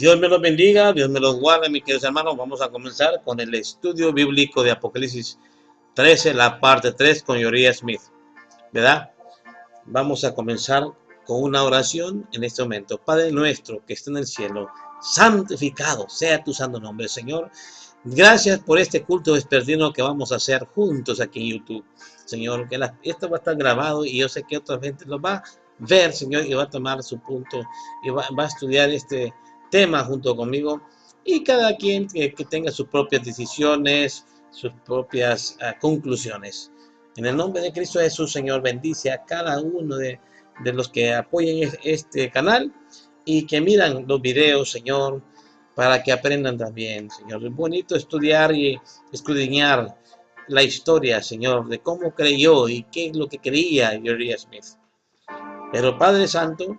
Dios me los bendiga, Dios me los guarde, mis queridos hermanos. Vamos a comenzar con el estudio bíblico de Apocalipsis 13, la parte 3 con Uriah Smith, ¿verdad? Vamos a comenzar con una oración en este momento. Padre nuestro que está en el cielo, santificado sea tu santo nombre, Señor. Gracias por este culto vespertino que vamos a hacer juntos aquí en YouTube, Señor. Que esto va a estar grabado y yo sé que otra gente lo va a ver, Señor, y va a tomar su punto y va a estudiar este tema junto conmigo. Y cada quien que tenga sus propias decisiones, sus propias conclusiones. En el nombre de Cristo Jesús, Señor, bendice a cada uno de los que apoyen este canal y que miran los videos, Señor, para que aprendan también, Señor. Es bonito estudiar y escudriñar la historia, Señor, de cómo creyó y qué es lo que creía Uriah Smith. Pero Padre Santo,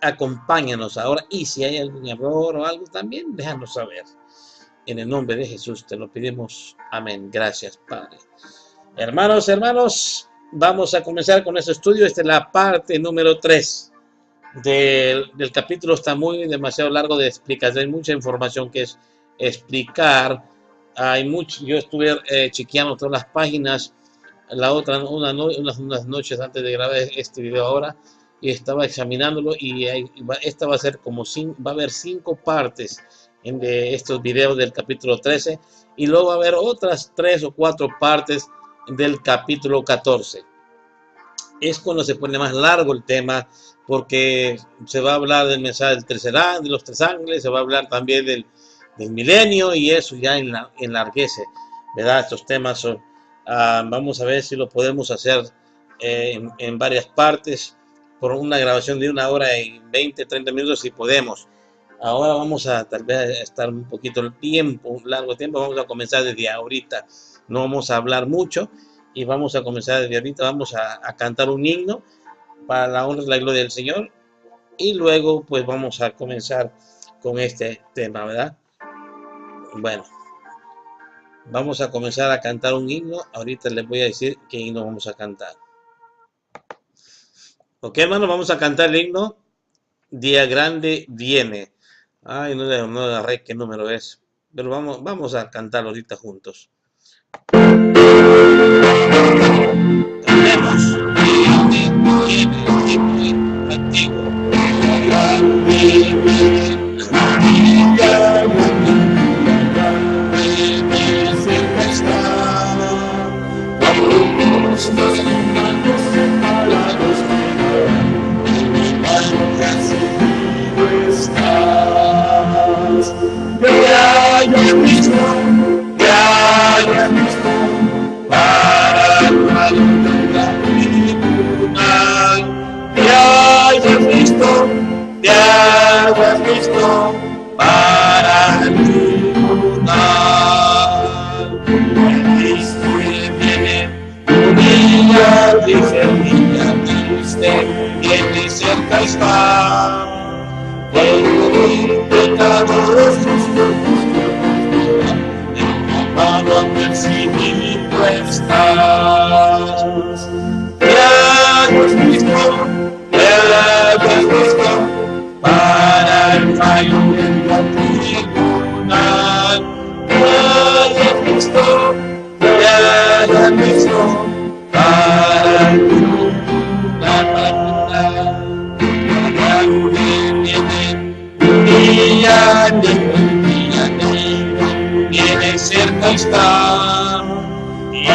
acompáñanos ahora y si hay algún error o algo también, déjanos saber. En el nombre de Jesús te lo pedimos. Amén. Gracias, Padre. Hermanos, vamos a comenzar con este estudio. Esta es la parte número 3 del capítulo. Está demasiado largo de explicar. Hay mucha información que es explicar. Hay mucho. Yo estuve chequeando todas las páginas. La otra, unas noches antes de grabar este video ahora, y estaba examinándolo y esta va a ser como va a haber 5 partes de estos videos del capítulo 13 y luego va a haber otras 3 o 4 partes del capítulo 14. Es cuando se pone más largo el tema porque se va a hablar del mensaje del tercer ángel, de los 3 ángeles, se va a hablar también del milenio y eso ya enlarguece, ¿verdad? Estos temas son, vamos a ver si lo podemos hacer en varias partes por una grabación de 1 hora y 20, 30 minutos si podemos. Ahora vamos a tal vez estar un poquito un largo tiempo, vamos a comenzar desde ahorita. No vamos a hablar mucho y vamos a comenzar desde ahorita. Vamos a cantar un himno para la honra y la gloria del Señor y luego pues vamos a comenzar con este tema, ¿verdad? Bueno, vamos a comenzar a cantar un himno. Ahorita les voy a decir qué himno vamos a cantar. Ok, hermanos, vamos a cantar el himno Día Grande Viene. Ay, no agarré qué número es, pero vamos a cantarlo ahorita juntos. Cantemos. Para el tribunal, Cristo viene, un día triste, viene cerca está, el pecador en mano percibido estás. Ya has visto, para el fallo del tribunal, ya has visto, para el tribunal, viene cerca está, y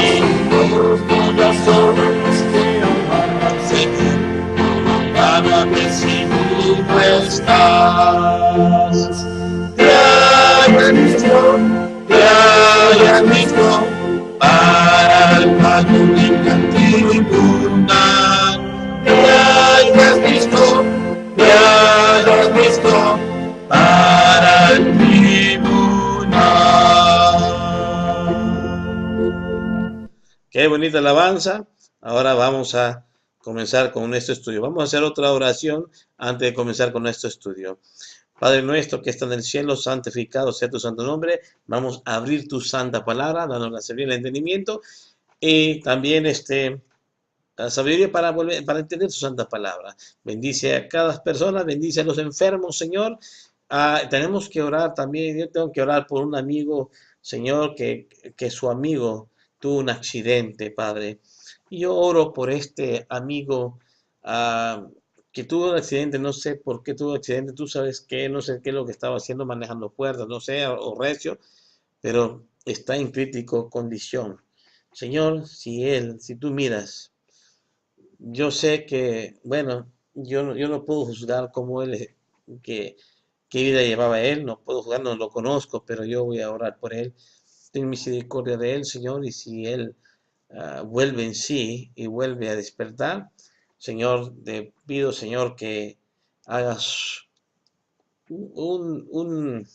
los corazones que aman al Señor, van a percibir estás. Te hayan visto, para el pago del tribunal. Te hayas visto, para el tribunal. Qué bonita alabanza. Ahora vamos a comenzar con nuestro estudio. Vamos a hacer otra oración antes de comenzar con nuestro estudio. Padre nuestro que está en el cielo, santificado sea tu santo nombre. Vamos a abrir tu santa palabra, dándonos la sabiduría y el entendimiento y también la sabiduría para entender tu santa palabra. Bendice a cada persona, bendice a los enfermos, Señor. Tenemos que orar también. Yo tengo que orar por un amigo, Señor, que su amigo tuvo un accidente, Padre. Y yo oro por este amigo ah, que tuvo un accidente. No sé por qué tuvo accidente. Tú sabes qué, no sé qué es lo que estaba haciendo, manejando puertas, no sé, o recio, pero está en crítico condición. Señor, si tú miras, yo sé que, bueno, yo no puedo juzgar cómo él, que, qué vida llevaba él, no puedo juzgar, no lo conozco, pero yo voy a orar por él. Ten misericordia de él, Señor, y si él vuelve en sí y vuelve a despertar, Señor, te pido, Señor, que hagas un, un,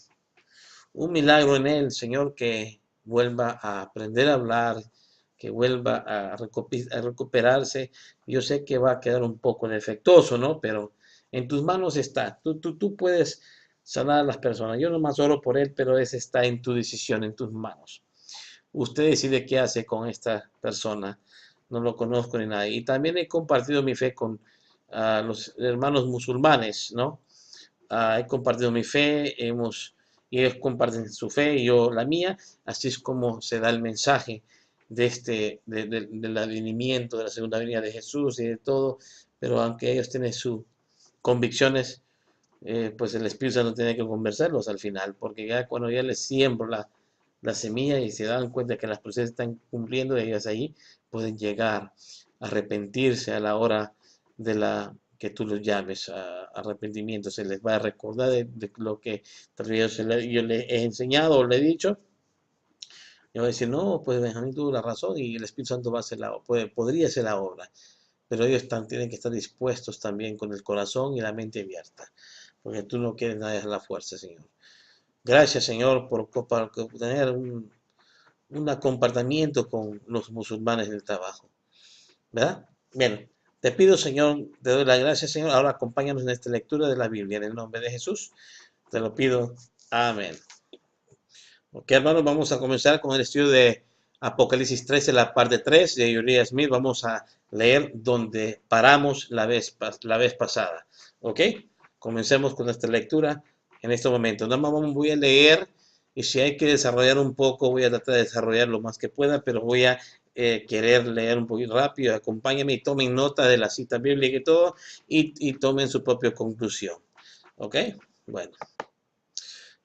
un milagro en él, Señor, que vuelva a aprender a hablar, que vuelva a recuperarse. Yo sé que va a quedar un poco defectuoso, ¿no? Pero en tus manos está. Tú puedes sanar a las personas. Yo nomás oro por él, pero ese está en tu decisión, en tus manos. Usted decide qué hace con esta persona. No lo conozco ni nada. Y también he compartido mi fe con los hermanos musulmanes, ¿no? He compartido mi fe, y ellos comparten su fe y yo la mía, así es como se da el mensaje del advenimiento, de la segunda venida de Jesús y de todo, pero aunque ellos tienen sus convicciones, pues el Espíritu Santo tiene que convencerlos al final, porque ya cuando ya les siembro la semilla y se dan cuenta que las personas están cumpliendo, ellas ahí pueden llegar a arrepentirse a la hora de la que tú los llames a arrepentimiento. Se les va a recordar de lo que tal vez yo le he enseñado o le he dicho. Yo voy a decir, no, pues Benjamín tuvo la razón y el Espíritu Santo va a hacer podría hacer la obra. Pero ellos tienen que estar dispuestos también con el corazón y la mente abierta, porque tú no quieres nada de la fuerza, Señor. Gracias, Señor, por tener un comportamiento con los musulmanes en el trabajo, ¿verdad? Bien, te pido, Señor, te doy las gracias, Señor. Ahora acompáñanos en esta lectura de la Biblia, en el nombre de Jesús. Te lo pido. Amén. Ok, hermanos, vamos a comenzar con el estudio de Apocalipsis 13, la parte 3 de Uriah Smith. Vamos a leer donde paramos la vez pasada. Ok, comencemos con esta lectura en este momento. Nada más voy a leer y si hay que desarrollar un poco, voy a tratar de desarrollar lo más que pueda, pero voy a querer leer un poquito rápido. Acompáñenme y tomen nota de la cita bíblica y todo y tomen su propia conclusión. Ok, bueno.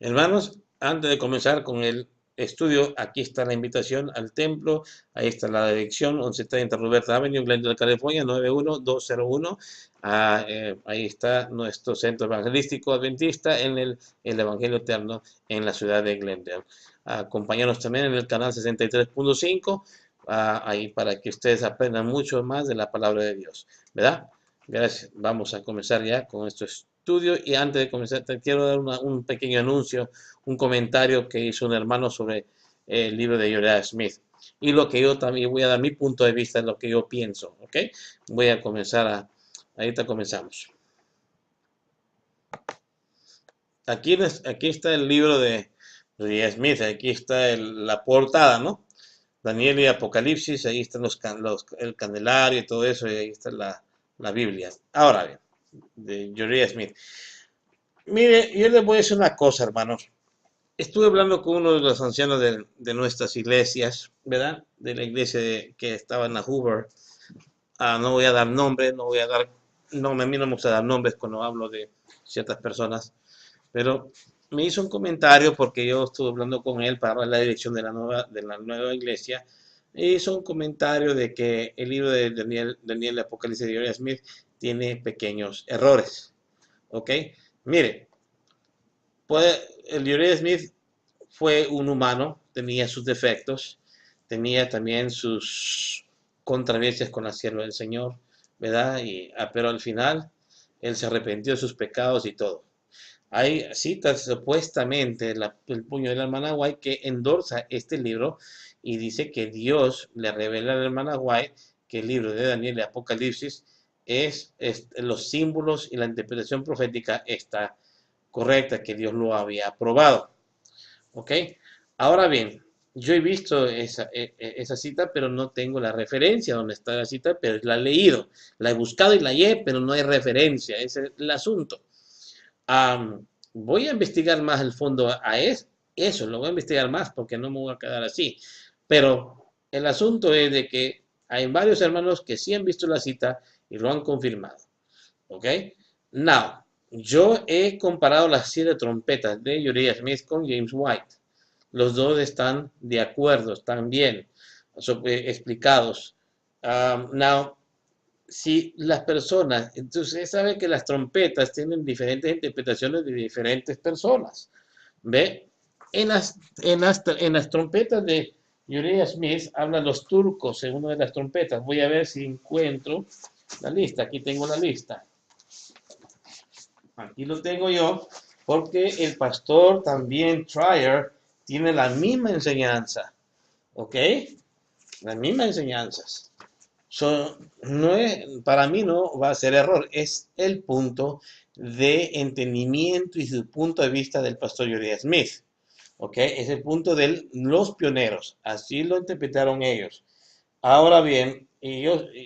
Hermanos, antes de comenzar con el estudio, aquí está la invitación al templo, ahí está la dirección, 1130 Roberta Avenue, Glendale, California, 91201. Ahí está nuestro centro evangelístico adventista en el Evangelio Eterno en la ciudad de Glendale. Acompáñanos también en el canal 63.5, ahí para que ustedes aprendan mucho más de la palabra de Dios, ¿verdad? Gracias. Vamos a comenzar ya con nuestro estudio y antes de comenzar te quiero dar un pequeño anuncio, un comentario que hizo un hermano sobre el libro de Uriah Smith y lo que yo también voy a dar mi punto de vista en lo que yo pienso, ¿ok? Voy a comenzar ahorita comenzamos. Aquí está el libro de Uriah Smith, aquí está la portada, ¿no? Daniel y Apocalipsis, ahí están el candelario y todo eso, y ahí está la Biblia. Ahora bien, de Uriah Smith. Mire, yo les voy a decir una cosa, hermanos. Estuve hablando con uno de los ancianos de nuestras iglesias, ¿verdad? De la iglesia que estaba en la Hoover. No voy a dar nombres, no voy a dar, no, a mí no me gusta dar nombres cuando hablo de ciertas personas, pero me hizo un comentario porque yo estuve hablando con él para la dirección de la nueva iglesia. E hizo un comentario de que el libro de Daniel Apocalipsis de Uriah Smith tiene pequeños errores. ¿Ok? Mire, el Uriah Smith fue un humano, tenía sus defectos, tenía también sus controversias con la sierva del Señor, ¿verdad? Pero al final él se arrepintió de sus pecados y todo. Hay citas supuestamente el puño de la hermana White que endorsa este libro y dice que Dios le revela a la hermana White que el libro de Daniel y Apocalipsis es los símbolos y la interpretación profética está correcta, que Dios lo había aprobado. ¿Ok? Ahora bien, yo he visto esa cita, pero no tengo la referencia donde está la cita, pero la he leído, la he buscado y la hallé, pero no hay referencia, ese es el asunto. voy a investigar más el fondo a eso, lo voy a investigar más porque no me voy a quedar así. Pero el asunto es de que hay varios hermanos que sí han visto la cita y lo han confirmado. ¿Ok? Now, yo he comparado las 7 trompetas de Uriah Smith con James White. Los dos están de acuerdo, están bien explicados. Now, si las personas, entonces usted sabe que las trompetas tienen diferentes interpretaciones de diferentes personas. ¿Ve? En las trompetas de Uriah Smith hablan los turcos en una de las trompetas. Voy a ver si encuentro la lista. Aquí tengo la lista. Aquí lo tengo yo, porque el pastor también, Trier, tiene la misma enseñanza. ¿Ok? Las mismas enseñanzas. No es, para mí no va a ser error, es el punto de entendimiento y su punto de vista del pastor Uriah Smith. ¿Ok? Es el punto de los pioneros, así lo interpretaron ellos. Ahora bien,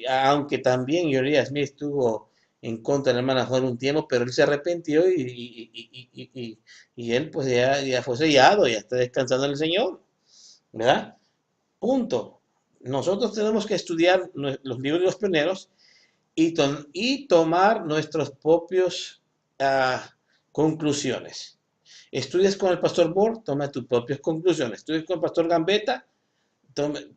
aunque también Uriah Smith estuvo en contra de la hermana Joel un tiempo, pero él se arrepintió y él pues ya fue sellado, ya está descansando en el Señor, ¿verdad? Punto. Nosotros tenemos que estudiar los libros de los pioneros y tomar nuestras propias conclusiones. Estudias con el pastor Moore, toma tus propias conclusiones. Estudias con el pastor Gambetta,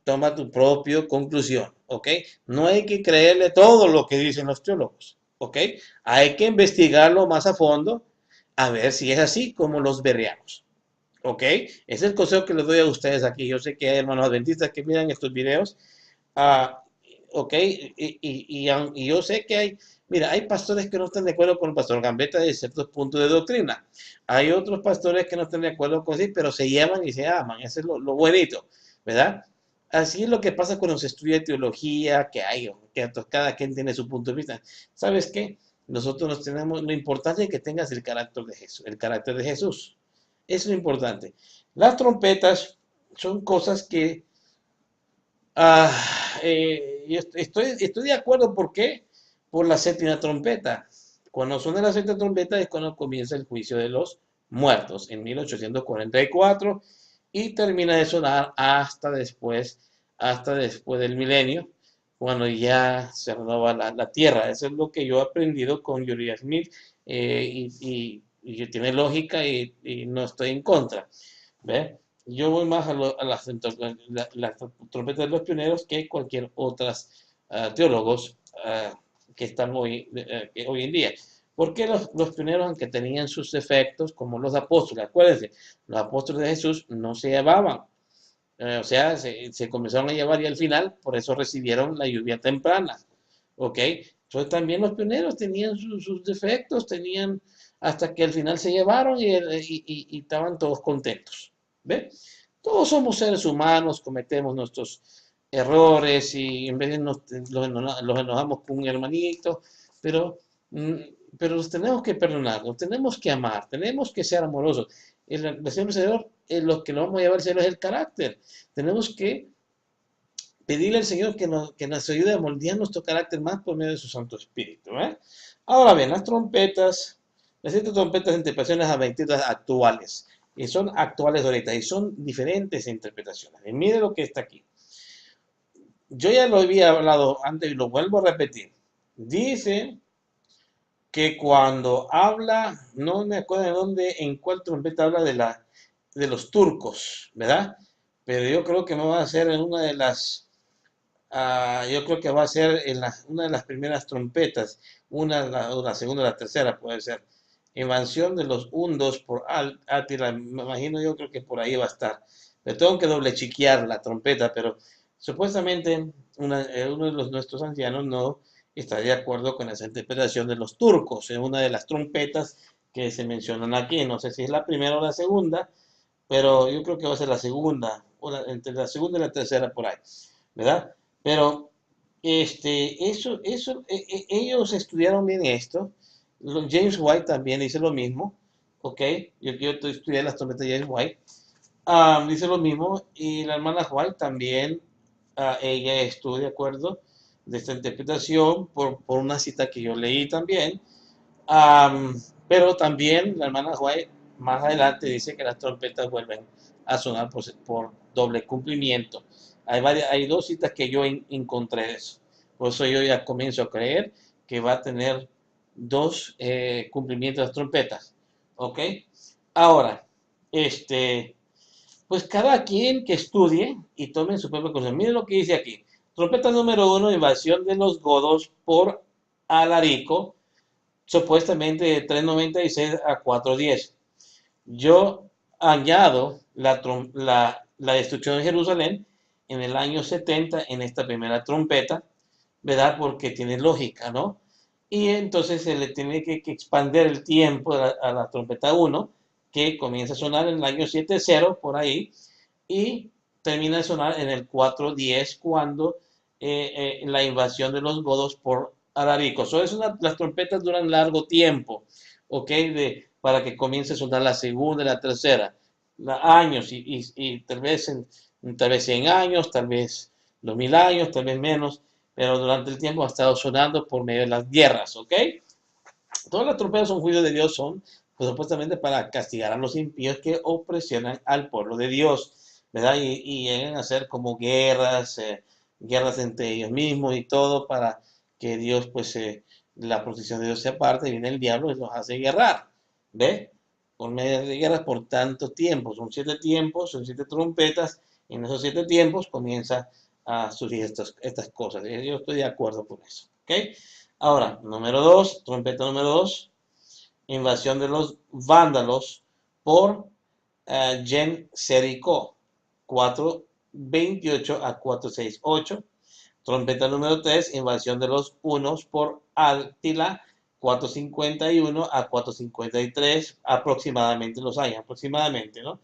toma tu propia conclusión, ¿ok? No hay que creerle todo lo que dicen los teólogos, ¿ok? Hay que investigarlo más a fondo a ver si es así como los bereanos, ¿ok? Ese es el consejo que les doy a ustedes aquí. Yo sé que hay hermanos adventistas que miran estos videos, ah, ¿ok? Y yo sé que mira, hay pastores que no están de acuerdo con el pastor Gambetta de ciertos puntos de doctrina. Hay otros pastores que no están de acuerdo con sí, pero se llevan y se aman. Eso es lo bonito, ¿verdad? Así es lo que pasa cuando se estudia teología, que cada quien tiene su punto de vista. ¿Sabes qué? Nosotros nos tenemos, lo importante es que tengas el carácter de Jesús, el carácter de Jesús. Eso es lo importante. Las trompetas son cosas que yo estoy de acuerdo. ¿Por qué? Por la séptima trompeta. Cuando suena la séptima trompeta es cuando comienza el juicio de los muertos en 1844 y termina de sonar hasta después del milenio, cuando ya se renova la tierra. Eso es lo que yo he aprendido con Uriah Smith, y tiene lógica y no estoy en contra. ¿Ve? Yo voy más a las trompetas de los pioneros que cualquier otros teólogos que están hoy en día. Porque los pioneros, aunque tenían sus defectos, como los apóstoles, acuérdense, los apóstoles de Jesús no se llevaban, o sea, se comenzaron a llevar y al final, por eso recibieron la lluvia temprana, ¿ok? Entonces también los pioneros tenían sus defectos, tenían hasta que al final se llevaron y estaban todos contentos, ¿ve? Todos somos seres humanos, cometemos nuestros errores y en vez de los enojamos con un hermanito, pero, mm, pero los tenemos que perdonar, los tenemos que amar, tenemos que ser amorosos. El Señor, lo que nos vamos a llevar al cielo es el carácter. Tenemos que pedirle al Señor que nos ayude a moldear nuestro carácter más por medio de su Santo Espíritu. ¿Eh? Ahora bien, las 7 trompetas de interpretaciones adventistas actuales, y son actuales ahorita, y son diferentes interpretaciones. Y mire lo que está aquí. Yo ya lo había hablado antes y lo vuelvo a repetir. Dice que cuando habla, no me acuerdo de dónde, en cuál trompeta habla de los turcos, ¿verdad? Pero yo creo que no va a ser en una de las, yo creo que va a ser en una de las primeras trompetas, la segunda o la tercera puede ser. Invasión de los hundos por Átila, me imagino, yo creo que por ahí va a estar. Le tengo que doble chequear la trompeta, pero supuestamente uno de nuestros ancianos no está de acuerdo con esa interpretación de los turcos en una de las trompetas que se mencionan aquí. No sé si es la primera o la segunda, pero yo creo que va a ser la segunda, entre la segunda y la tercera por ahí, ¿verdad? Pero ellos estudiaron bien esto. James White también dice lo mismo, ¿ok? Yo estudié las trompetas de James White. Dice lo mismo, y la hermana White también, ella estuvo de acuerdo de esta interpretación por una cita que yo leí también. Pero también la hermana White más adelante dice que las trompetas vuelven a sonar por doble cumplimiento. Hay dos citas que yo encontré de eso. Por eso yo ya comienzo a creer que va a tener dos cumplimientos de las trompetas. ¿Ok? Ahora, pues cada quien que estudie y tome su propia cosa. Miren lo que dice aquí. Trompeta número 1, invasión de los godos por Alarico, supuestamente de 396 a 410. Yo añado la destrucción de Jerusalén en el año 70 en esta primera trompeta, ¿verdad? Porque tiene lógica, ¿no? Y entonces se le tiene que expandir el tiempo a la trompeta 1, que comienza a sonar en el año 70 por ahí, y termina de sonar en el 410 cuando la invasión de los godos por Alarico. Las trompetas duran largo tiempo, ¿ok? Para que comience a sonar la segunda y la tercera. Años y tal vez 100 años, tal vez 2000 años, tal vez menos, pero durante el tiempo ha estado sonando por medio de las guerras, ¿ok? Todas las trompetas son juicios de Dios, son pues, supuestamente para castigar a los impíos que opresionan al pueblo de Dios, ¿verdad? Y llegan a hacer como guerras entre ellos mismos y todo para que Dios, pues, la protección de Dios se aparte, y viene el diablo y los hace guerrar, ¿ve? Por medio de guerras por tanto tiempo, son 7 tiempos, son 7 trompetas, y en esos 7 tiempos comienza a surgir estas cosas. Yo estoy de acuerdo con eso, ¿ok? Ahora, número 2, trompeta número 2, invasión de los vándalos por Gen Serico, 428 a 468. Trompeta número 3, invasión de los hunos por Átila, 451 a 453, aproximadamente los años, aproximadamente, ¿no?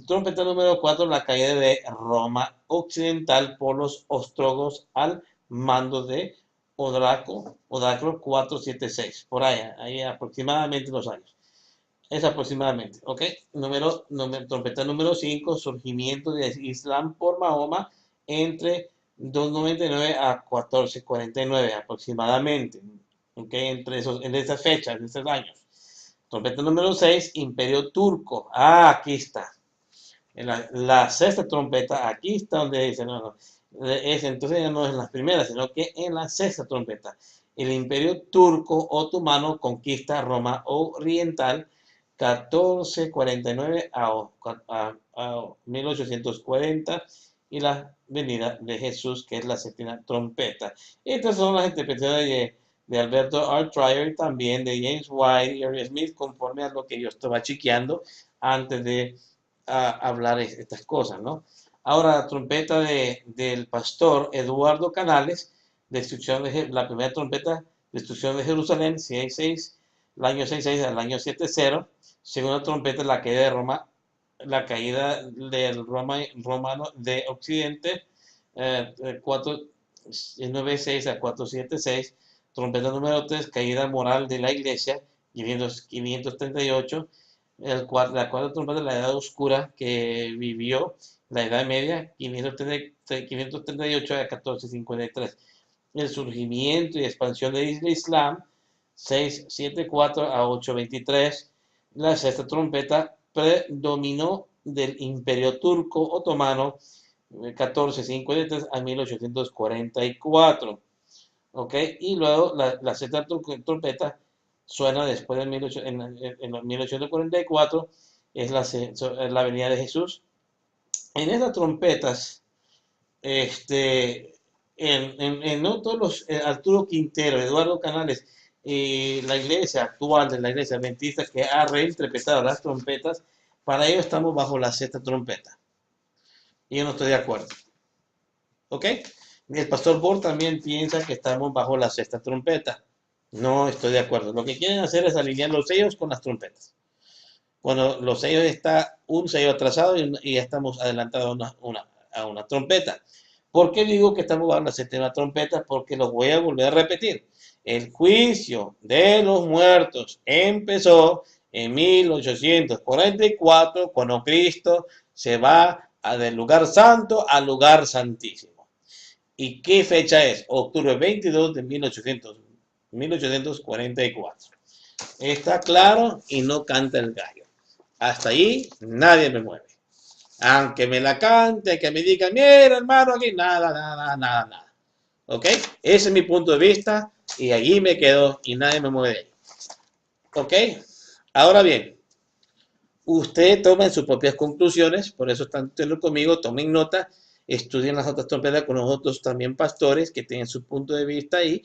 Trompeta número 4, la caída de Roma Occidental por los ostrogos al mando de Odacro 476, por ahí aproximadamente los años. Es aproximadamente, ¿ok? Trompeta número 5, surgimiento de Islam por Mahoma entre 299 a 1449 aproximadamente, ¿ok? En esas fechas, en esos años. Trompeta número 6, Imperio Turco. Aquí está. La sexta trompeta, aquí está donde dice, entonces ya no es en las primeras, sino que en la sexta trompeta. El Imperio Turco Otomano conquista Roma Oriental 1449 a 1840 y la venida de Jesús, que es la séptima trompeta. Estas son las interpretaciones de Alberto R. Trier y también de James White y Ariel Smith, conforme a lo que yo estaba chequeando antes de hablar estas cosas, ¿no? Ahora, la trompeta del pastor Eduardo Canales, la primera trompeta, destrucción de Jerusalén, 66, el año 66 al año 70. Segunda trompeta, la caída de Roma, la caída del romano de Occidente, 496 a 476. Trompeta número 3, caída moral de la iglesia, 538. La cuarta trompeta de la edad oscura que vivió la Edad Media, 538 a 1453. El surgimiento y expansión del Islam, 674 a 823. La sexta trompeta predominó del Imperio Turco Otomano, 1453 a 1844. ¿Ok? Y luego la sexta trompeta suena después de en 1844, es la venida de Jesús. En esas trompetas, no todos Arturo Quintero, Eduardo Canales, la iglesia actual de la iglesia adventista que ha reinterpretado las trompetas, para ello estamos bajo la sexta trompeta. Y yo no estoy de acuerdo. ¿Ok? El pastor Bohr también piensa que estamos bajo la sexta trompeta. No estoy de acuerdo. Lo que quieren hacer es alinear los sellos con las trompetas. Cuando los sellos está un sello atrasado y ya estamos adelantados a una trompeta. ¿Por qué digo que estamos bajo la séptima trompeta? Porque lo voy a volver a repetir. El juicio de los muertos empezó en 1844, cuando Cristo se va del lugar santo al lugar santísimo. ¿Y qué fecha es? Octubre 22 de 1844. Está claro y no canta el gallo. Hasta ahí nadie me mueve. Aunque me la cante, que me diga, mira hermano, aquí nada, nada, nada, nada. ¿Ok? Ese es mi punto de vista y allí me quedo y nadie me mueve de ahí. ¿Ok? Ahora bien, usted toma sus propias conclusiones, por eso están conmigo, tomen nota, estudien las otras trompetas con los otros también pastores que tienen su punto de vista ahí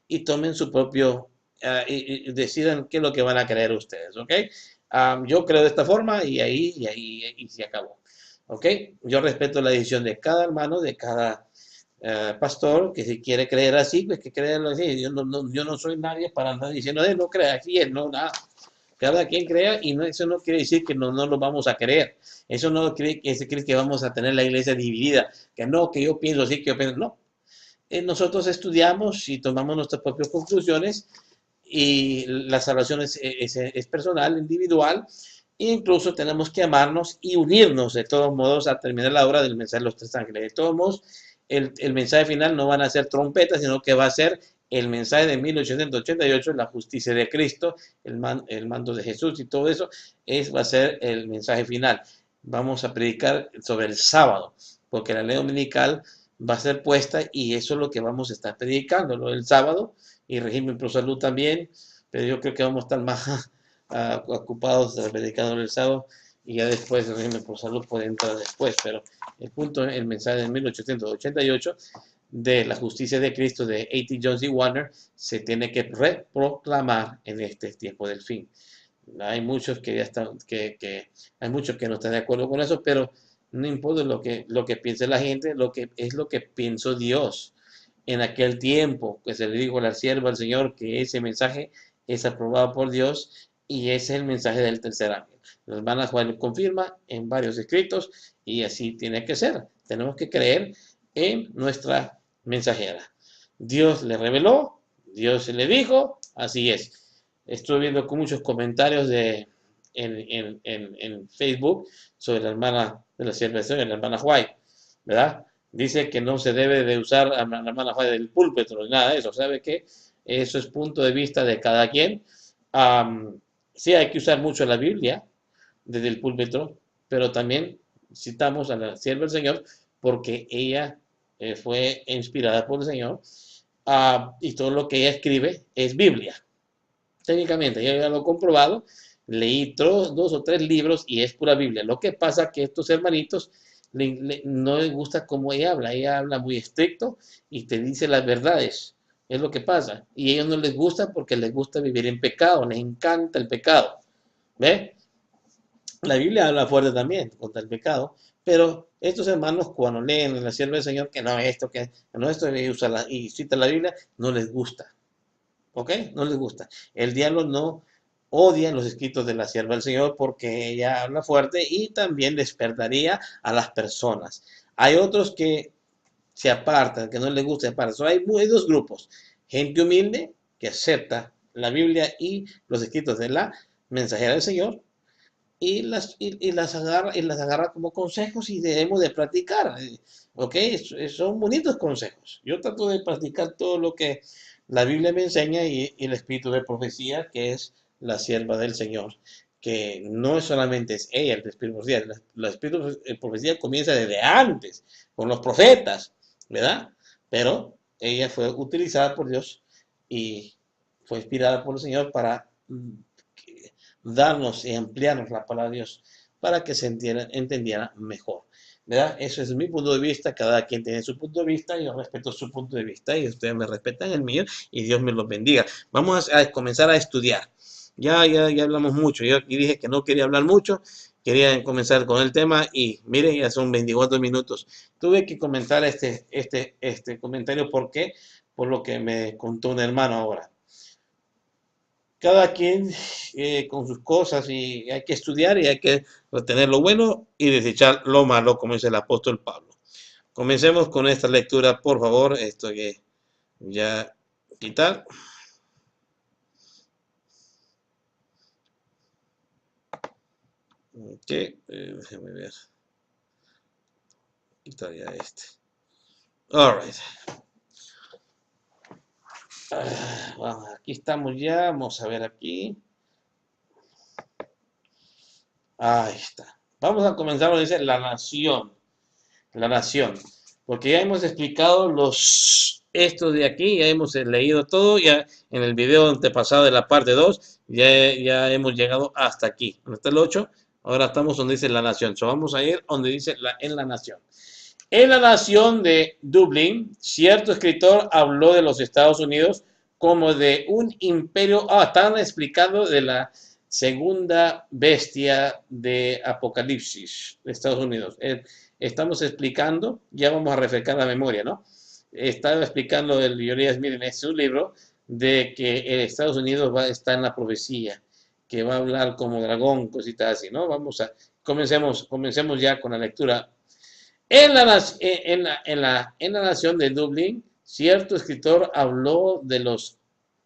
y tomen su propio, y decidan qué es lo que van a creer ustedes, ¿ok? Yo creo de esta forma y se acabó, ¿ok? Yo respeto la decisión de cada hermano, de cada pastor, que si quiere creer así, pues que créanlo así. Yo no soy nadie para andar diciendo, no crea así, no, nada. Cada quien crea y no, eso no quiere decir que no lo vamos a creer. Eso no quiere decir que vamos a tener la iglesia dividida. Que no, que yo pienso así, que yo pienso. No. Nosotros estudiamos y tomamos nuestras propias conclusiones y la salvación es personal, individual. E incluso tenemos que amarnos y unirnos de todos modos a terminar la obra del mensaje de los tres ángeles. De todos modos, el mensaje final no van a ser trompetas, sino que va a ser el mensaje de 1888, la justicia de Cristo, el mando de Jesús y todo eso, va a ser el mensaje final. Vamos a predicar sobre el sábado, porque la ley dominical va a ser puesta y eso es lo que vamos a estar predicando, ¿no? El sábado y régimen pro salud también, pero yo creo que vamos a estar más ocupados predicando el sábado y ya después el régimen pro salud puede entrar después, pero el punto, el mensaje de 1888 de la justicia de Cristo de A.T. Jones y Warner se tiene que reproclamar en este tiempo del fin. Hay muchos que ya están, hay muchos que no están de acuerdo con eso, pero no importa lo que piense la gente, lo que es lo que pensó Dios en aquel tiempo, que se le dijo a la sierva al Señor que ese mensaje es aprobado por Dios y ese es el mensaje del tercer ángel. La hermana Juan lo confirma en varios escritos y así tiene que ser. Tenemos que creer en nuestra mensajera. Dios le reveló, Dios le dijo, así es. Estuve viendo con muchos comentarios en Facebook sobre la hermana de la sierva del Señor, la hermana White, ¿verdad? Dice que no se debe de usar a la hermana White del púlpito, ni nada de eso. ¿Sabe qué? Eso es punto de vista de cada quien. Sí hay que usar mucho la Biblia desde el púlpito, pero también citamos a la sierva del Señor porque ella fue inspirada por el Señor y todo lo que ella escribe es Biblia. Técnicamente, yo ya lo he comprobado, leí dos o tres libros y es pura Biblia. Lo que pasa es que estos hermanitos no les gusta cómo ella habla muy estricto y te dice las verdades. Es lo que pasa. Y a ellos no les gusta porque les gusta vivir en pecado, les encanta el pecado. ¿Ve? La Biblia habla fuerte también contra el pecado, pero estos hermanos cuando leen en la sierva del Señor que no esto y cita la Biblia, no les gusta. ¿Ok? No les gusta. El diablo no odia los escritos de la sierva del Señor porque ella habla fuerte y también despertaría a las personas. Hay otros que se apartan, que no les gusta apartar. Hay dos grupos. Gente humilde que acepta la Biblia y los escritos de la mensajera del Señor y las agarra como consejos y debemos de practicar. ¿Ok? Son bonitos consejos. Yo trato de practicar todo lo que la Biblia me enseña y el espíritu de profecía, que es la sierva del Señor, que no solamente es ella el espíritu de profecía, el espíritu de profecía comienza desde antes, con los profetas, ¿verdad? Pero ella fue utilizada por Dios y fue inspirada por el Señor para darnos y ampliarnos la palabra de Dios para que se entendiera mejor. ¿Verdad? Eso es mi punto de vista, cada quien tiene su punto de vista, yo respeto su punto de vista y ustedes me respetan el mío y Dios me los bendiga. Vamos a comenzar a estudiar. Ya hablamos mucho, yo aquí dije que no quería hablar mucho, quería comenzar con el tema y miren, ya son 24 minutos. Tuve que comentar este comentario, ¿por qué? Por lo que me contó un hermano ahora. Cada quien con sus cosas y hay que estudiar y hay que retener lo bueno y desechar lo malo, como dice el apóstol Pablo. Comencemos con esta lectura, por favor. Esto que ya quitar. Ok, déjame ver. Quitar ya este. All right. Vamos, aquí estamos ya. Vamos a ver aquí. Ahí está. Vamos a comenzar lo que dice la nación, porque ya hemos explicado estos de aquí, ya hemos leído todo, ya en el video antepasado de la parte 2 ya hemos llegado hasta aquí, hasta el 8. Ahora estamos donde dice la nación. So, vamos a ir donde dice en la nación. En la nación de Dublín, cierto escritor habló de los Estados Unidos como de un imperio. Están explicando de la segunda bestia de Apocalipsis de Estados Unidos. Estamos explicando, ya vamos a refrescar la memoria, ¿no? Estaba explicando el Uriah Smith en su libro de que Estados Unidos está en la profecía, que va a hablar como dragón, cositas así, ¿no? Comencemos ya con la lectura. En la nación de Dublín, cierto escritor habló de los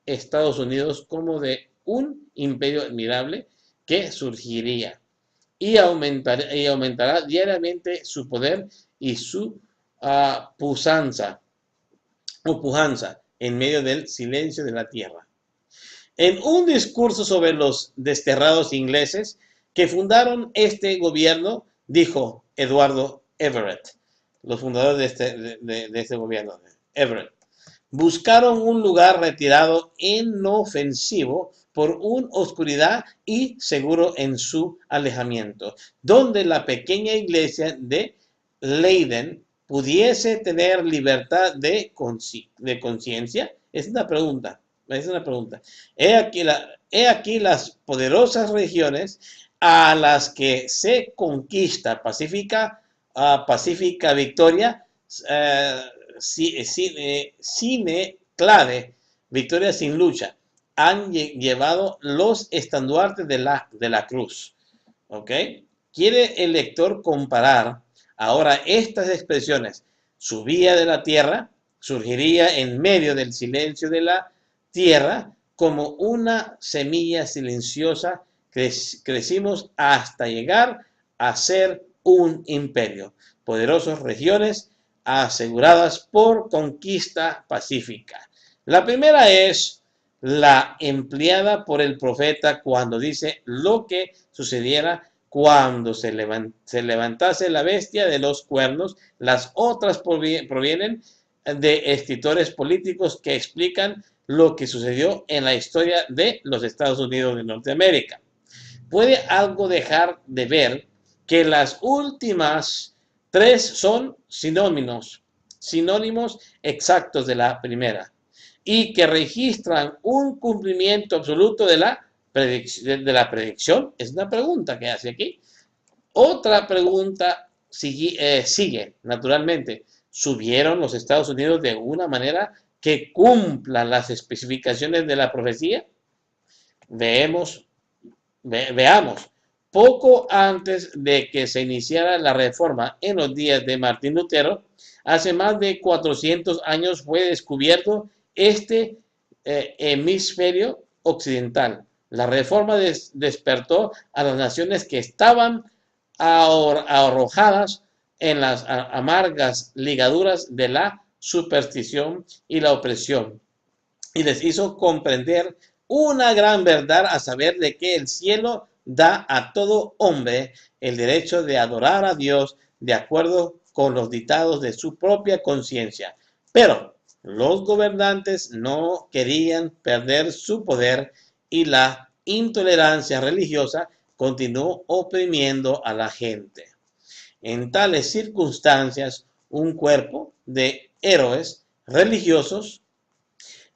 Estados Unidos como de un imperio admirable que surgiría y aumentará diariamente su poder y su pujanza en medio del silencio de la tierra. En un discurso sobre los desterrados ingleses que fundaron este gobierno, dijo Eduardo Everett, los fundadores de este gobierno, Everett, buscaron un lugar retirado inofensivo por una oscuridad y seguro en su alejamiento, donde la pequeña iglesia de Leiden pudiese tener libertad de conciencia. Es una pregunta. Es una pregunta. He aquí las poderosas regiones a las que se conquista pacífica victoria, cine clave, victoria sin lucha, han llevado los estandartes de la cruz. ¿Ok? ¿Quiere el lector comparar ahora estas expresiones? Subía de la tierra, surgiría en medio del silencio de la tierra como una semilla silenciosa, crecimos hasta llegar a ser un imperio, poderosas regiones aseguradas por conquista pacífica. La primera es la empleada por el profeta cuando dice lo que sucediera cuando se levantase la bestia de los cuernos. Las otras provienen de escritores políticos que explican lo que sucedió en la historia de los Estados Unidos de Norteamérica. Puede algo dejar de ver que las últimas tres son sinónimos exactos de la primera, y que registran un cumplimiento absoluto de la predicción. Es una pregunta que hace aquí. Otra pregunta sigue, naturalmente. ¿Subieron los Estados Unidos de una manera que cumpla las especificaciones de la profecía? Veamos. Poco antes de que se iniciara la reforma en los días de Martín Lutero, hace más de 400 años fue descubierto este hemisferio occidental. La reforma despertó a las naciones que estaban arrojadas en las amargas ligaduras de la superstición y la opresión, y les hizo comprender una gran verdad, a saber de que el cielo da a todo hombre el derecho de adorar a Dios de acuerdo con los dictados de su propia conciencia. Pero los gobernantes no querían perder su poder y la intolerancia religiosa continuó oprimiendo a la gente. En tales circunstancias, un cuerpo de héroes religiosos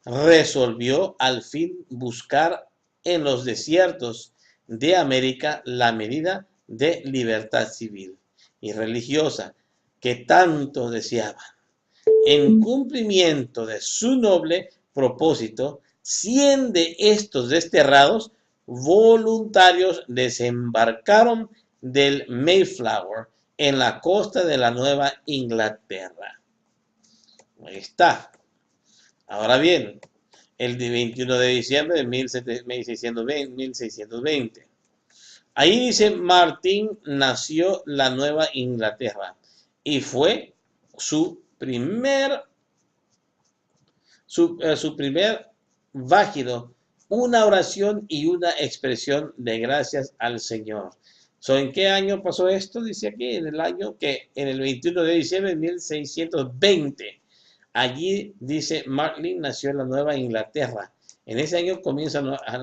resolvió al fin buscar en los desiertos de América la medida de libertad civil y religiosa que tanto deseaban. En cumplimiento de su noble propósito, 100 de estos desterrados voluntarios desembarcaron del Mayflower en la costa de la Nueva Inglaterra. Ahí está. Ahora bien, el 21 de diciembre de 1620. Ahí dice, Martín nació la Nueva Inglaterra y fue su primer vágido, una oración y una expresión de gracias al Señor. ¿En qué año pasó esto? Dice aquí, en el año que, en el 21 de diciembre de 1620. Allí, dice, Martin nació en la Nueva Inglaterra. En ese año comienza a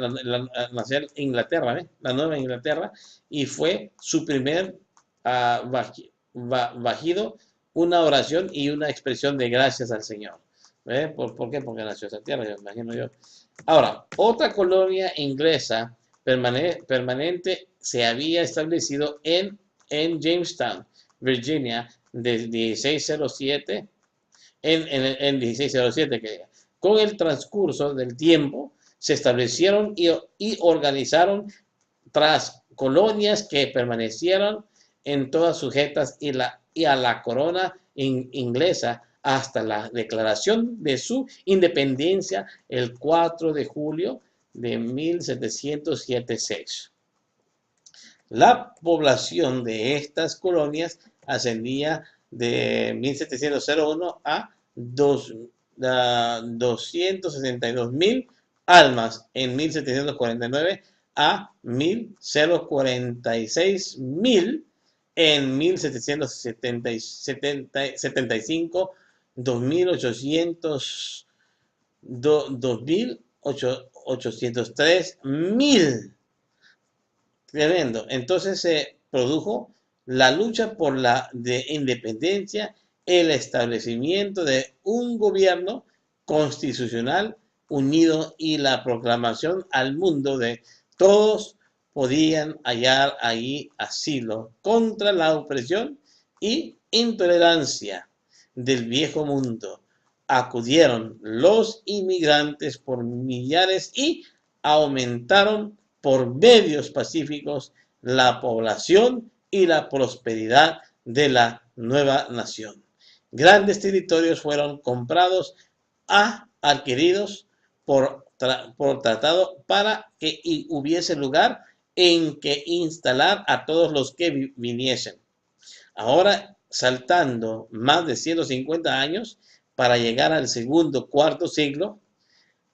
nacer Inglaterra, ¿eh? La Nueva Inglaterra, y fue su primer bajido, una oración y una expresión de gracias al Señor. ¿Por qué? Porque nació esa tierra, yo imagino yo. Ahora, otra colonia inglesa permanente se había establecido en Jamestown, Virginia, de 1607, en 1607, que con el transcurso del tiempo se establecieron y organizaron tras colonias que permanecieron en todas sujetas y a la corona inglesa hasta la declaración de su independencia el 4 de julio de 1776. La población de estas colonias ascendía de 1701 a 262.000 almas en 1749 a 1.046.000 en 1775, 2.803.000. Tremendo. Entonces se produjo la lucha por la independencia, el establecimiento de un gobierno constitucional unido y la proclamación al mundo de todos podían hallar ahí asilo contra la opresión y intolerancia del viejo mundo. Acudieron los inmigrantes por millares y aumentaron por medios pacíficos la población y la prosperidad de la nueva nación. Grandes territorios fueron comprados adquiridos por tratado para que hubiese lugar en que instalar a todos los que viniesen. Ahora, saltando más de 150 años para llegar al cuarto siglo,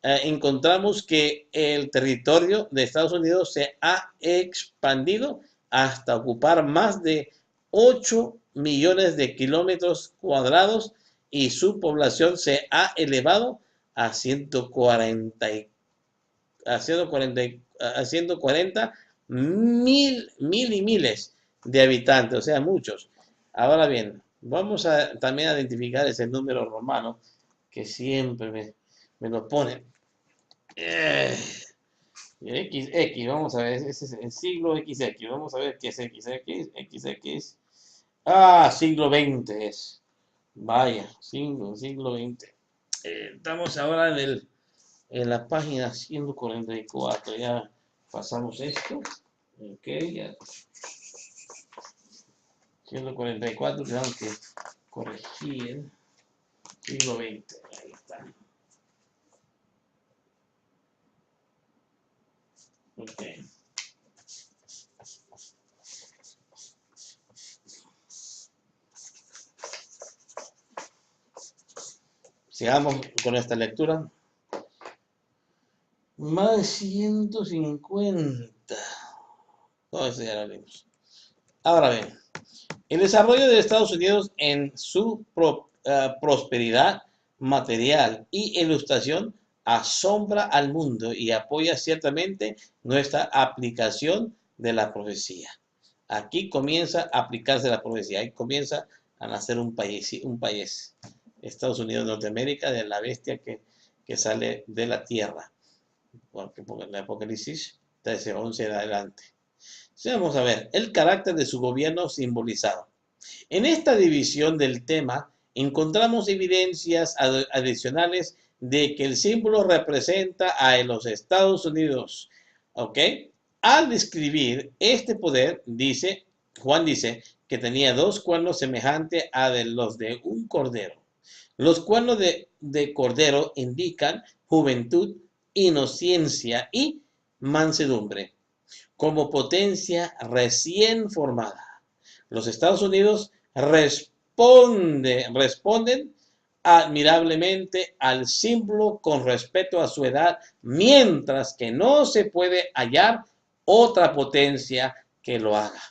encontramos que el territorio de Estados Unidos se ha expandido hasta ocupar más de 8 millones de kilómetros cuadrados y su población se ha elevado a 140 mil y miles de habitantes, o sea, muchos. Ahora bien, vamos a también a identificar ese número romano que siempre me lo ponen. XX, vamos a ver, ese es el siglo XX, vamos a ver qué es XX. Siglo XX es. Vaya, siglo XX. Estamos ahora en la página 144, ya pasamos esto. Ok, ya. 144, tenemos que corregir. Siglo XX, ahí está. Ok. Sigamos con esta lectura. Más de 150. Todo eso ya lo vimos. Ahora bien, el desarrollo de Estados Unidos en su prosperidad material y ilustración asombra al mundo y apoya ciertamente nuestra aplicación de la profecía. Aquí comienza a aplicarse la profecía, ahí comienza a nacer un país, Estados Unidos de Norteamérica, de la bestia que sale de la tierra, porque en el Apocalipsis 13:11 en adelante. Vamos a ver el carácter de su gobierno simbolizado. En esta división del tema encontramos evidencias adicionales de que el símbolo representa a los Estados Unidos. ¿Ok? Al describir este poder, Juan dice que tenía dos cuernos semejantes a los de un cordero. Los cuernos de cordero indican juventud, inocencia y mansedumbre. Como potencia recién formada, los Estados Unidos responden admirablemente al símbolo con respecto a su edad, mientras que no se puede hallar otra potencia que lo haga.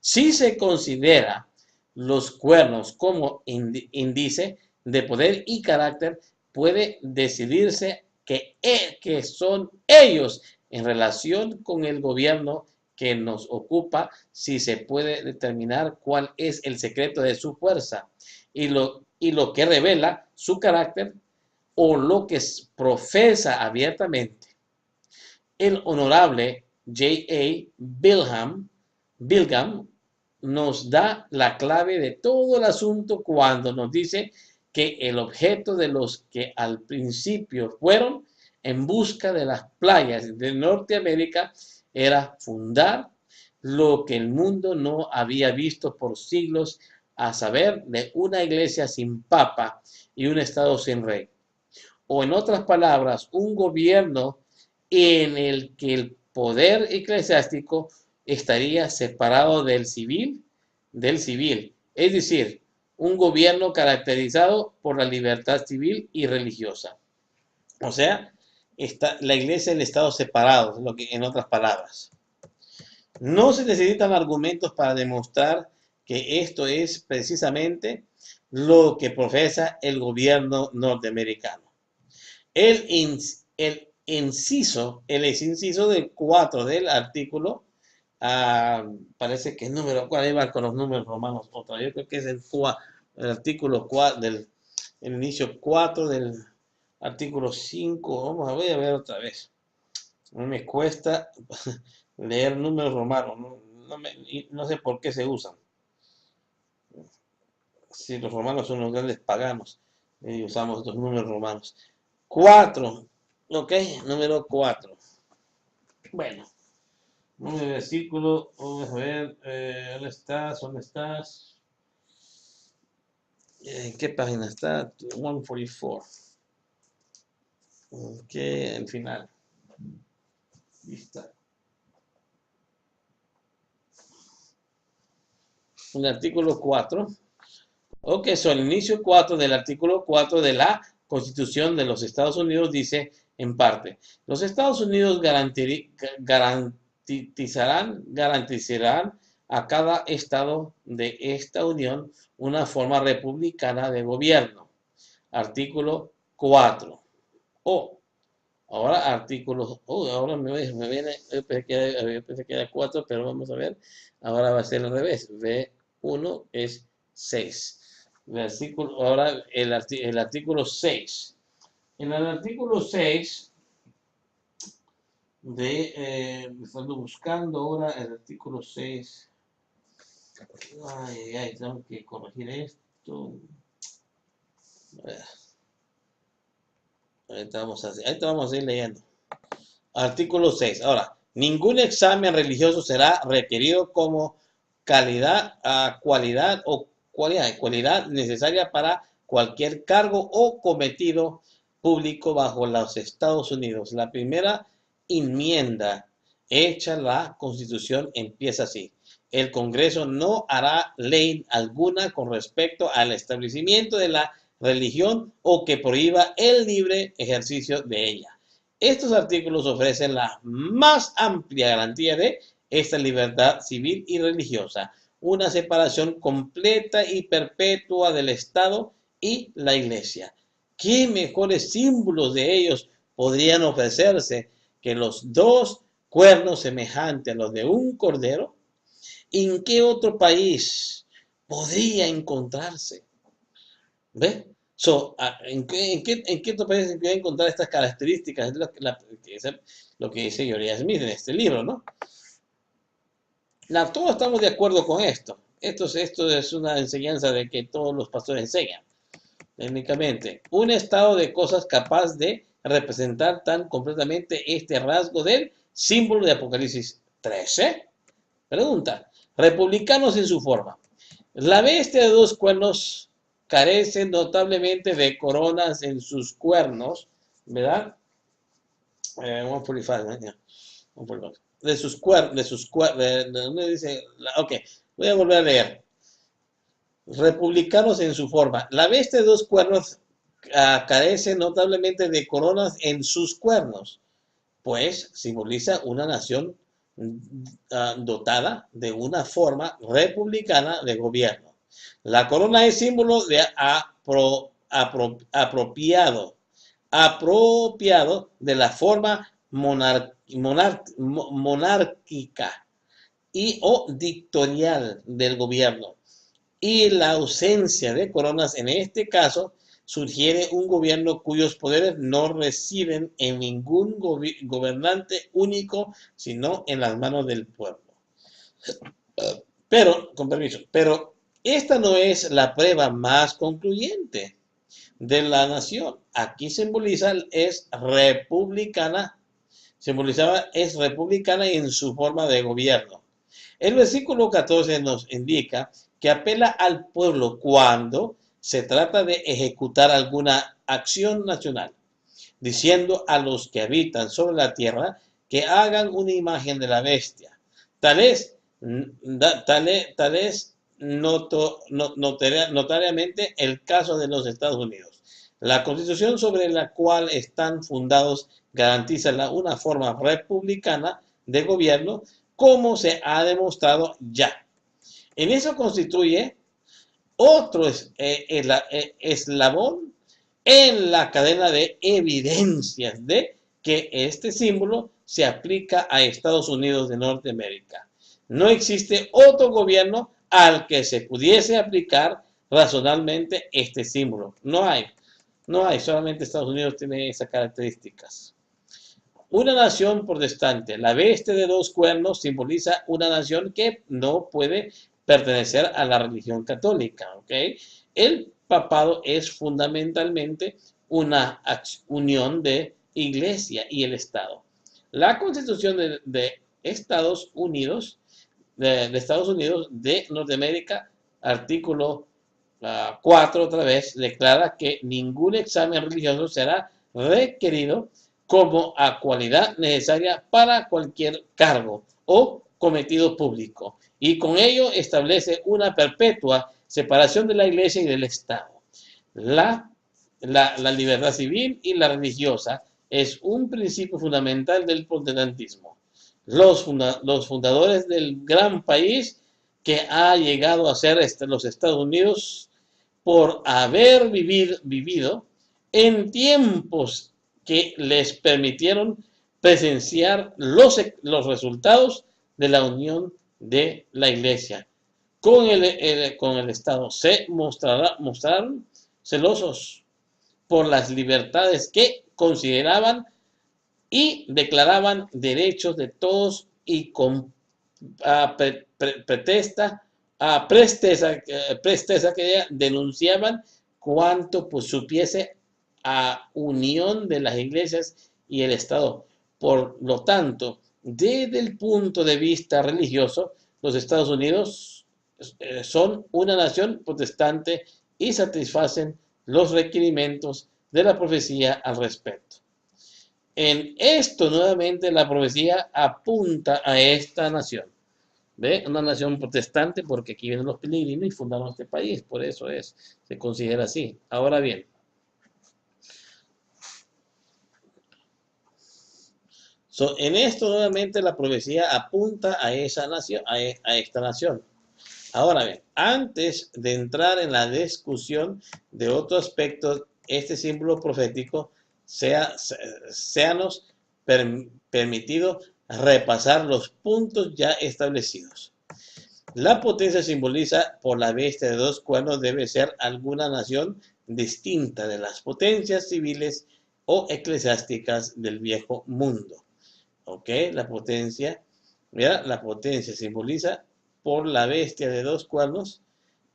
Si se considera los cuernos como índice de poder y carácter, puede decidirse que son ellos en relación con el gobierno que nos ocupa, si se puede determinar cuál es el secreto de su fuerza y lo que revela su carácter o lo que profesa abiertamente. El honorable J.A. Bilgham nos da la clave de todo el asunto cuando nos dice que el objeto de los que al principio fueron en busca de las playas de Norteamérica era fundar lo que el mundo no había visto por siglos, a saber, de una iglesia sin papa y un estado sin rey. O en otras palabras, un gobierno en el que el poder eclesiástico estaría separado del civil, es decir, un gobierno caracterizado por la libertad civil y religiosa. O sea, la iglesia y el Estado separados, en otras palabras. No se necesitan argumentos para demostrar que esto es precisamente lo que profesa el gobierno norteamericano. El inciso del 4 del artículo, parece que es número 4, ahí va con los números romanos otra vez, creo que es el artículo 4 el inicio 4 del artículo 5, voy a ver otra vez. No me cuesta leer números romanos, no sé por qué se usan. Si los romanos son los grandes paganos y usamos los números romanos. 4, ok, número 4. Bueno, un versículo, vamos a ver, ¿dónde estás? ¿Dónde estás? ¿En qué página está? 144. Ok, el final. Lista. El artículo 4. Ok, el inicio 4 del artículo 4 de la Constitución de los Estados Unidos dice, en parte, los Estados Unidos garantizarán a cada estado de esta unión una forma republicana de gobierno. Artículo 4. Ahora artículo, ahora me viene, yo pensé que era 4, pero vamos a ver, ahora va a ser al revés, B1 es 6. Versículo, ahora el artículo 6. En el artículo 6 estando buscando ahora el artículo 6. Ay, tengo que corregir esto. Ahorita vamos a ir leyendo. Artículo 6. Ahora, ningún examen religioso será requerido como cualidad necesaria para cualquier cargo o cometido público bajo los Estados Unidos. La primera enmienda hecha la Constitución empieza así. El Congreso no hará ley alguna con respecto al establecimiento de la religión o que prohíba el libre ejercicio de ella. Estos artículos ofrecen la más amplia garantía de esta libertad civil y religiosa, una separación completa y perpetua del Estado y la Iglesia. ¿Qué mejores símbolos de ellos podrían ofrecerse que los dos cuernos semejantes a los de un cordero? ¿En qué otro país podría encontrarse? ¿Ve? ¿En qué otro país se puede encontrar estas características? Es lo que dice Uriah Smith en este libro, ¿no? Todos estamos de acuerdo con esto. Esto es una enseñanza de que todos los pastores enseñan. Técnicamente, un estado de cosas capaz de representar tan completamente este rasgo del símbolo de Apocalipsis 13. Pregunta, republicanos en su forma. La bestia de dos cuernos carece notablemente de coronas en sus cuernos, ¿verdad? 145, ¿dónde dice? Ok, voy a volver a leer. Republicanos en su forma. La bestia de dos cuernos carece notablemente de coronas en sus cuernos, pues simboliza una nación dotada de una forma republicana de gobierno. La corona es símbolo de apropiado de la forma monárquica y o dictatorial del gobierno. Y la ausencia de coronas en este caso sugiere un gobierno cuyos poderes no residen en ningún gobernante único, sino en las manos del pueblo. Pero, con permiso, pero esta no es la prueba más concluyente de la nación. Aquí es republicana en su forma de gobierno. El versículo 14 nos indica que apela al pueblo cuando se trata de ejecutar alguna acción nacional, diciendo a los que habitan sobre la tierra que hagan una imagen de la bestia. Tal es notariamente el caso de los Estados Unidos. La Constitución sobre la cual están fundados garantiza una forma republicana de gobierno, como se ha demostrado ya. En eso constituye otro eslabón en la cadena de evidencias de que este símbolo se aplica a Estados Unidos de Norteamérica. No existe otro gobierno al que se pudiese aplicar razonablemente este símbolo. No hay, solamente Estados Unidos tiene esas características. Una nación protestante. La bestia de dos cuernos simboliza una nación que no puede pertenecer a la religión católica. ¿Okay? El papado es fundamentalmente una unión de iglesia y el Estado. La Constitución de Estados Unidos, de Norteamérica, artículo 4 otra vez, declara que ningún examen religioso será requerido como a cualidad necesaria para cualquier cargo o cometido público, y con ello establece una perpetua separación de la Iglesia y del Estado. La libertad civil y la religiosa es un principio fundamental del protestantismo. Los fundadores del gran país que ha llegado a ser los Estados Unidos, por haber vivido en tiempos que les permitieron presenciar los resultados de la unión de la Iglesia con el Estado. Se mostraron celosos por las libertades que consideraban y declaraban derechos de todos, y con presteza que denunciaban cuanto pues supiese a unión de las iglesias y el Estado. Por lo tanto, desde el punto de vista religioso, los Estados Unidos son una nación protestante y satisfacen los requerimientos de la profecía al respecto. En esto, nuevamente, la profecía apunta a esta nación. ¿Ve? Una nación protestante, porque aquí vienen los peregrinos y fundaron este país, por eso se considera así. Ahora bien, en esto nuevamente la profecía apunta a esa nación, a esta nación. Ahora bien, antes de entrar en la discusión de otro aspecto, este símbolo profético, seanos permitido repasar los puntos ya establecidos. La potencia simboliza por la bestia de dos cuernos debe ser alguna nación distinta de las potencias civiles o eclesiásticas del viejo mundo. ¿Ok? La potencia simboliza por la bestia de dos cuernos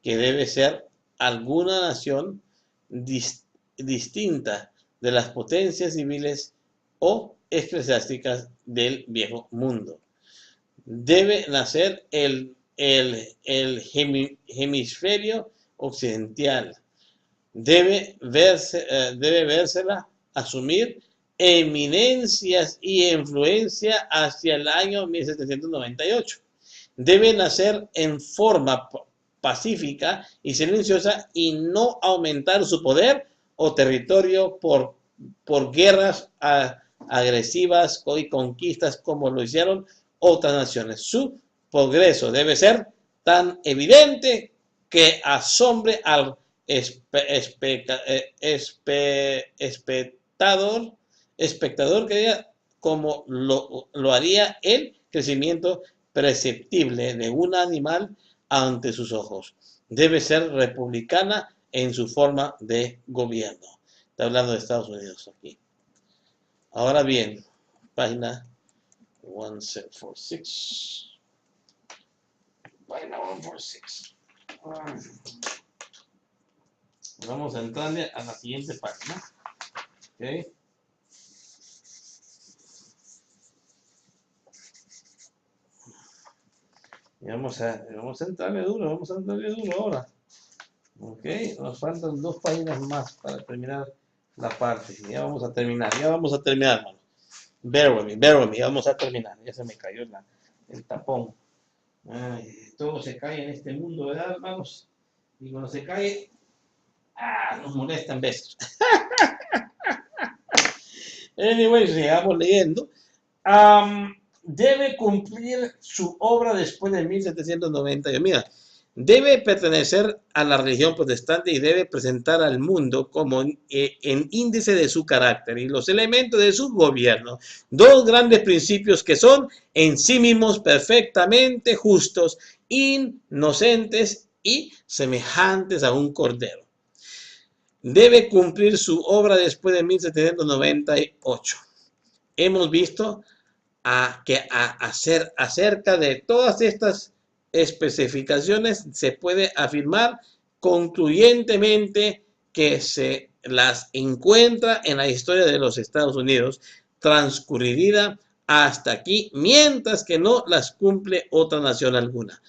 que debe ser alguna nación distinta de las potencias civiles o eclesiásticas del viejo mundo. Debe nacer el hemisferio occidental. Debe vérsela asumir eminencias y influencia hacia el año 1798. Debe nacer en forma pacífica y silenciosa y no aumentar su poder o territorio por guerras agresivas y conquistas como lo hicieron otras naciones. Su progreso debe ser tan evidente que asombre al espectador que diga como lo haría el crecimiento perceptible de un animal ante sus ojos. Debe ser republicana en su forma de gobierno. Está hablando de Estados Unidos aquí. Ahora bien, página 1746. Página 146. Vamos a entrarle a la siguiente página. ¿Ok? Y vamos a entrarle duro ahora. Ok, nos faltan 2 páginas más para terminar la parte. Ya vamos a terminar, hermano. Bear with me, ya vamos a terminar. Ya se me cayó el tapón. Ay, todo se cae en este mundo, ¿verdad, hermanos? Y cuando se cae, nos molesta en veces. Anyway, sigamos leyendo. Debe cumplir su obra después de 1790. Mira, debe pertenecer a la religión protestante y debe presentar al mundo como en índice de su carácter y los elementos de su gobierno. 2 grandes principios que son en sí mismos perfectamente justos, inocentes y semejantes a un cordero. Debe cumplir su obra después de 1798. Hemos visto acerca de todas estas especificaciones se puede afirmar concluyentemente que se las encuentra en la historia de los Estados Unidos transcurrida hasta aquí, mientras que no las cumple otra nación alguna.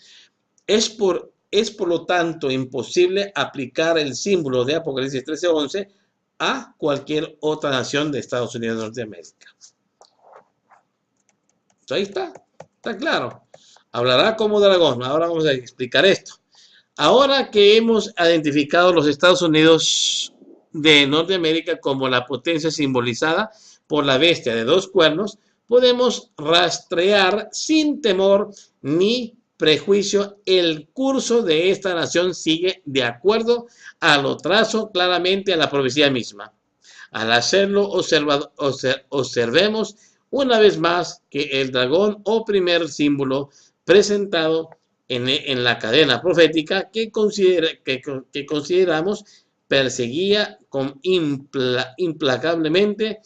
Es por lo tanto imposible aplicar el símbolo de Apocalipsis 13:11 a cualquier otra nación de Estados Unidos de Norteamérica. Ahí está claro. Hablará como dragón. Ahora vamos a explicar esto. Ahora que hemos identificado los Estados Unidos de Norteamérica como la potencia simbolizada por la bestia de 2 cuernos, podemos rastrear sin temor ni prejuicio el curso de esta nación sigue de acuerdo a lo trazo claramente a la profecía misma. Al hacerlo, observemos una vez más que el dragón o primer símbolo presentado en la cadena profética que consideramos perseguía implacablemente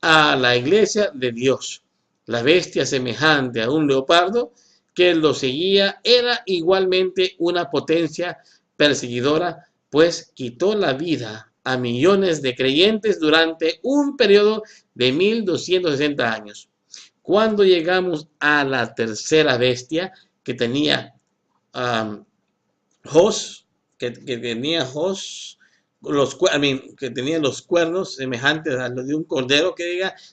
a la iglesia de Dios. La bestia semejante a un leopardo que lo seguía era igualmente una potencia perseguidora, pues quitó la vida a millones de creyentes durante un periodo de 1260 años. Cuando llegamos a la tercera bestia que tenía que tenía los cuernos semejantes a los de un cordero,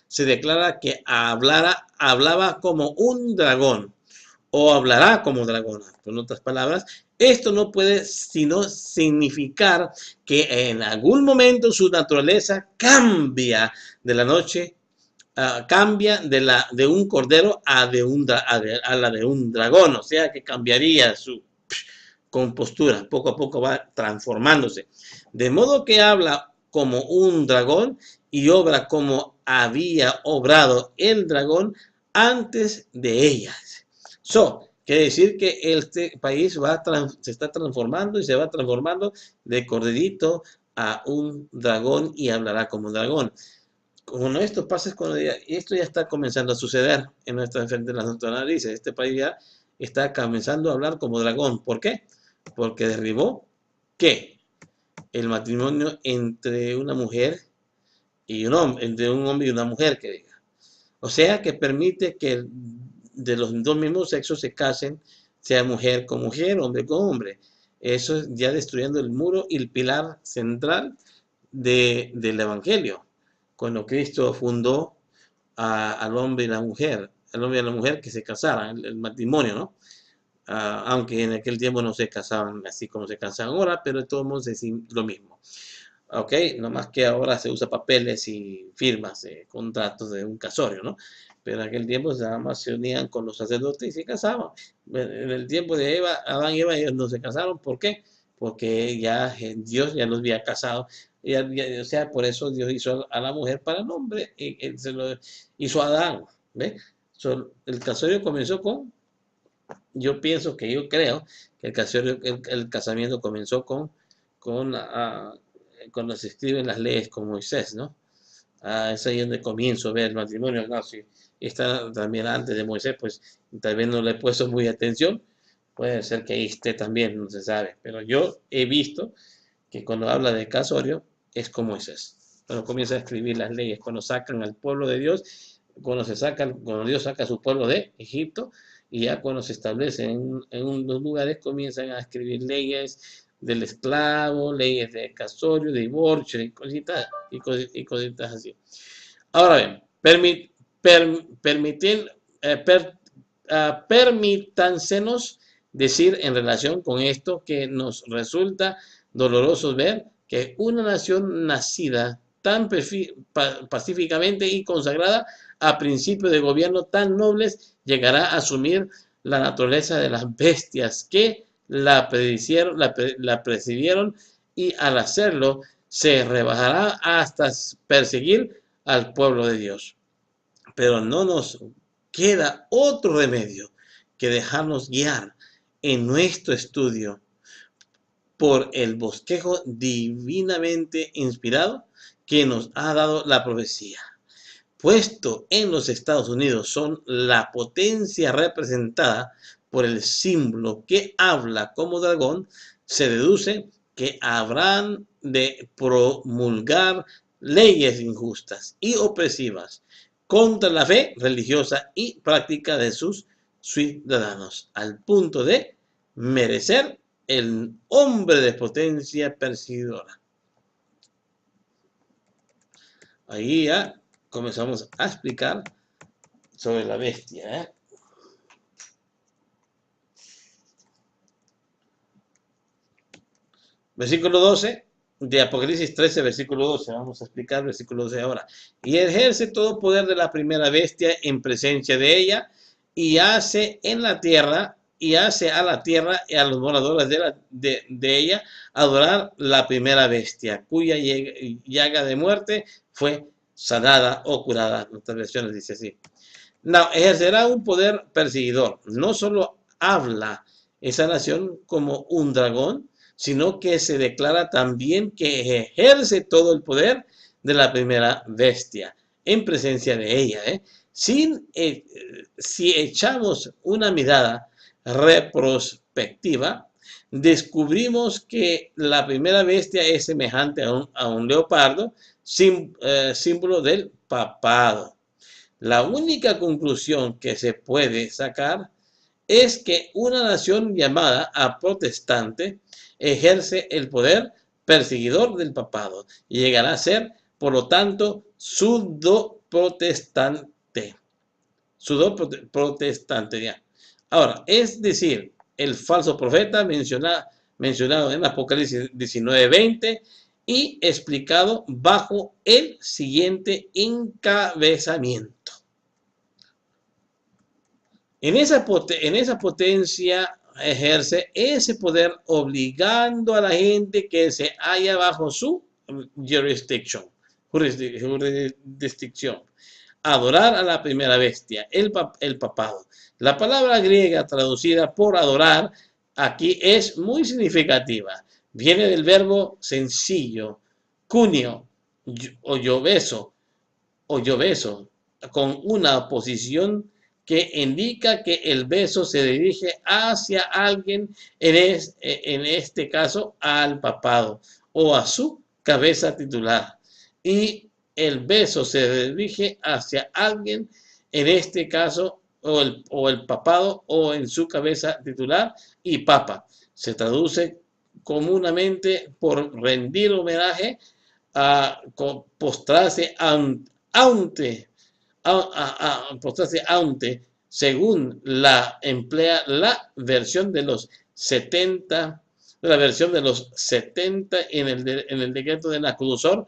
se declara que hablaba como un dragón o hablará como dragón. En otras palabras, esto no puede sino significar que en algún momento su naturaleza cambia de la noche, cambia de un cordero a la de un dragón, o sea que cambiaría su compostura, poco a poco va transformándose. De modo que habla como un dragón y obra como había obrado el dragón antes de ellas. Quiere decir que este país se está transformando y se va transformando de corderito a un dragón y hablará como un dragón. Cuando esto pasa, esto ya está comenzando a suceder en frente de nuestras narices. Este país ya está comenzando a hablar como dragón. ¿Por qué? Porque derribó, ¿qué? El matrimonio entre una mujer y un hombre, entre un hombre y una mujer, que diga. O sea, que permite que de los 2 mismos sexos se casen, sea mujer con mujer, hombre con hombre. Eso es ya destruyendo el muro y el pilar central del Evangelio. Cuando Cristo fundó al hombre y la mujer, que se casaran, el matrimonio, ¿no? Aunque en aquel tiempo no se casaban así como se casan ahora, pero de todos modos es lo mismo. Ok, nomás que ahora se usa papeles y firmas, contratos de un casorio, ¿no? pero en aquel tiempo nada más se unían con los sacerdotes y se casaban. En el tiempo de Eva, Adán y Eva, ellos no se casaron. ¿Por qué? Porque ya Dios ya los había casado. O sea, por eso Dios hizo a la mujer para el hombre, y él se lo hizo a Adán. ¿Ve? El casorio comenzó yo pienso que yo creo que el casamiento comenzó con, ah, cuando se escriben las leyes con Moisés, ¿no? Es ahí donde comienzo a ver el matrimonio. No, si está también antes de Moisés, pues tal vez no le he puesto muy atención. Puede ser que ahí esté también, no se sabe. Pero yo he visto que cuando habla de casorio es con Moisés. Cuando comienza a escribir las leyes, cuando sacan al pueblo de Dios, cuando Dios saca a su pueblo de Egipto, y ya cuando se establecen en unos lugares comienzan a escribir leyes del esclavo, leyes de casorio, de divorcio y cositas, y cositas así. Ahora bien, permítansenos decir en relación con esto que nos resulta doloroso ver que una nación nacida tan pacíficamente y consagrada a principios de gobierno tan nobles llegará a asumir la naturaleza de las bestias que la presidieron, y al hacerlo se rebajará hasta perseguir al pueblo de Dios. Pero no nos queda otro remedio que dejarnos guiar en nuestro estudio por el bosquejo divinamente inspirado que nos ha dado la profecía. Puesto en los Estados Unidos son la potencia representada por el símbolo que habla como dragón, se deduce que habrán de promulgar leyes injustas y opresivas contra la fe religiosa y práctica de sus ciudadanos, al punto de merecer el hombre de potencia perseguidora. Ahí ya comenzamos a explicar sobre la bestia. Versículo 12 de Apocalipsis 13, versículo 12. Vamos a explicar versículo 12 ahora. Y ejerce todo poder de la primera bestia en presencia de ella, y hace en la tierra, y hace a la tierra y a los moradores de ella adorar la primera bestia, cuya llaga de muerte fue sanada o curada. En otras versiones dice así. No, ejercerá un poder perseguidor. No solo habla esa nación como un dragón, sino que se declara también que ejerce todo el poder de la primera bestia en presencia de ella. Si echamos una mirada retrospectiva, descubrimos que la primera bestia es semejante a un leopardo, símbolo del papado. La única conclusión que se puede sacar es que una nación llamada a protestante ejerce el poder perseguidor del papado y llegará a ser, por lo tanto, pseudo-protestante. Pseudo-protestante, ya. Ahora, es decir, el falso profeta mencionado en Apocalipsis 19:20 y explicado bajo el siguiente encabezamiento. En esa potencia ejerce ese poder obligando a la gente que se halla bajo su jurisdicción, a adorar a la primera bestia, el papado. La palabra griega traducida por adorar aquí es muy significativa. Viene del verbo sencillo, cunio, o yobeso, con una posición que indica que el beso se dirige hacia alguien, en este caso al papado o a su cabeza titular. Y el beso se dirige hacia alguien, en este caso, o el papado o en su cabeza titular y papa. Se traduce comúnmente por rendir homenaje, a postrarse ante, según la emplea la versión de los 70, en el decreto de Nabucodonosor,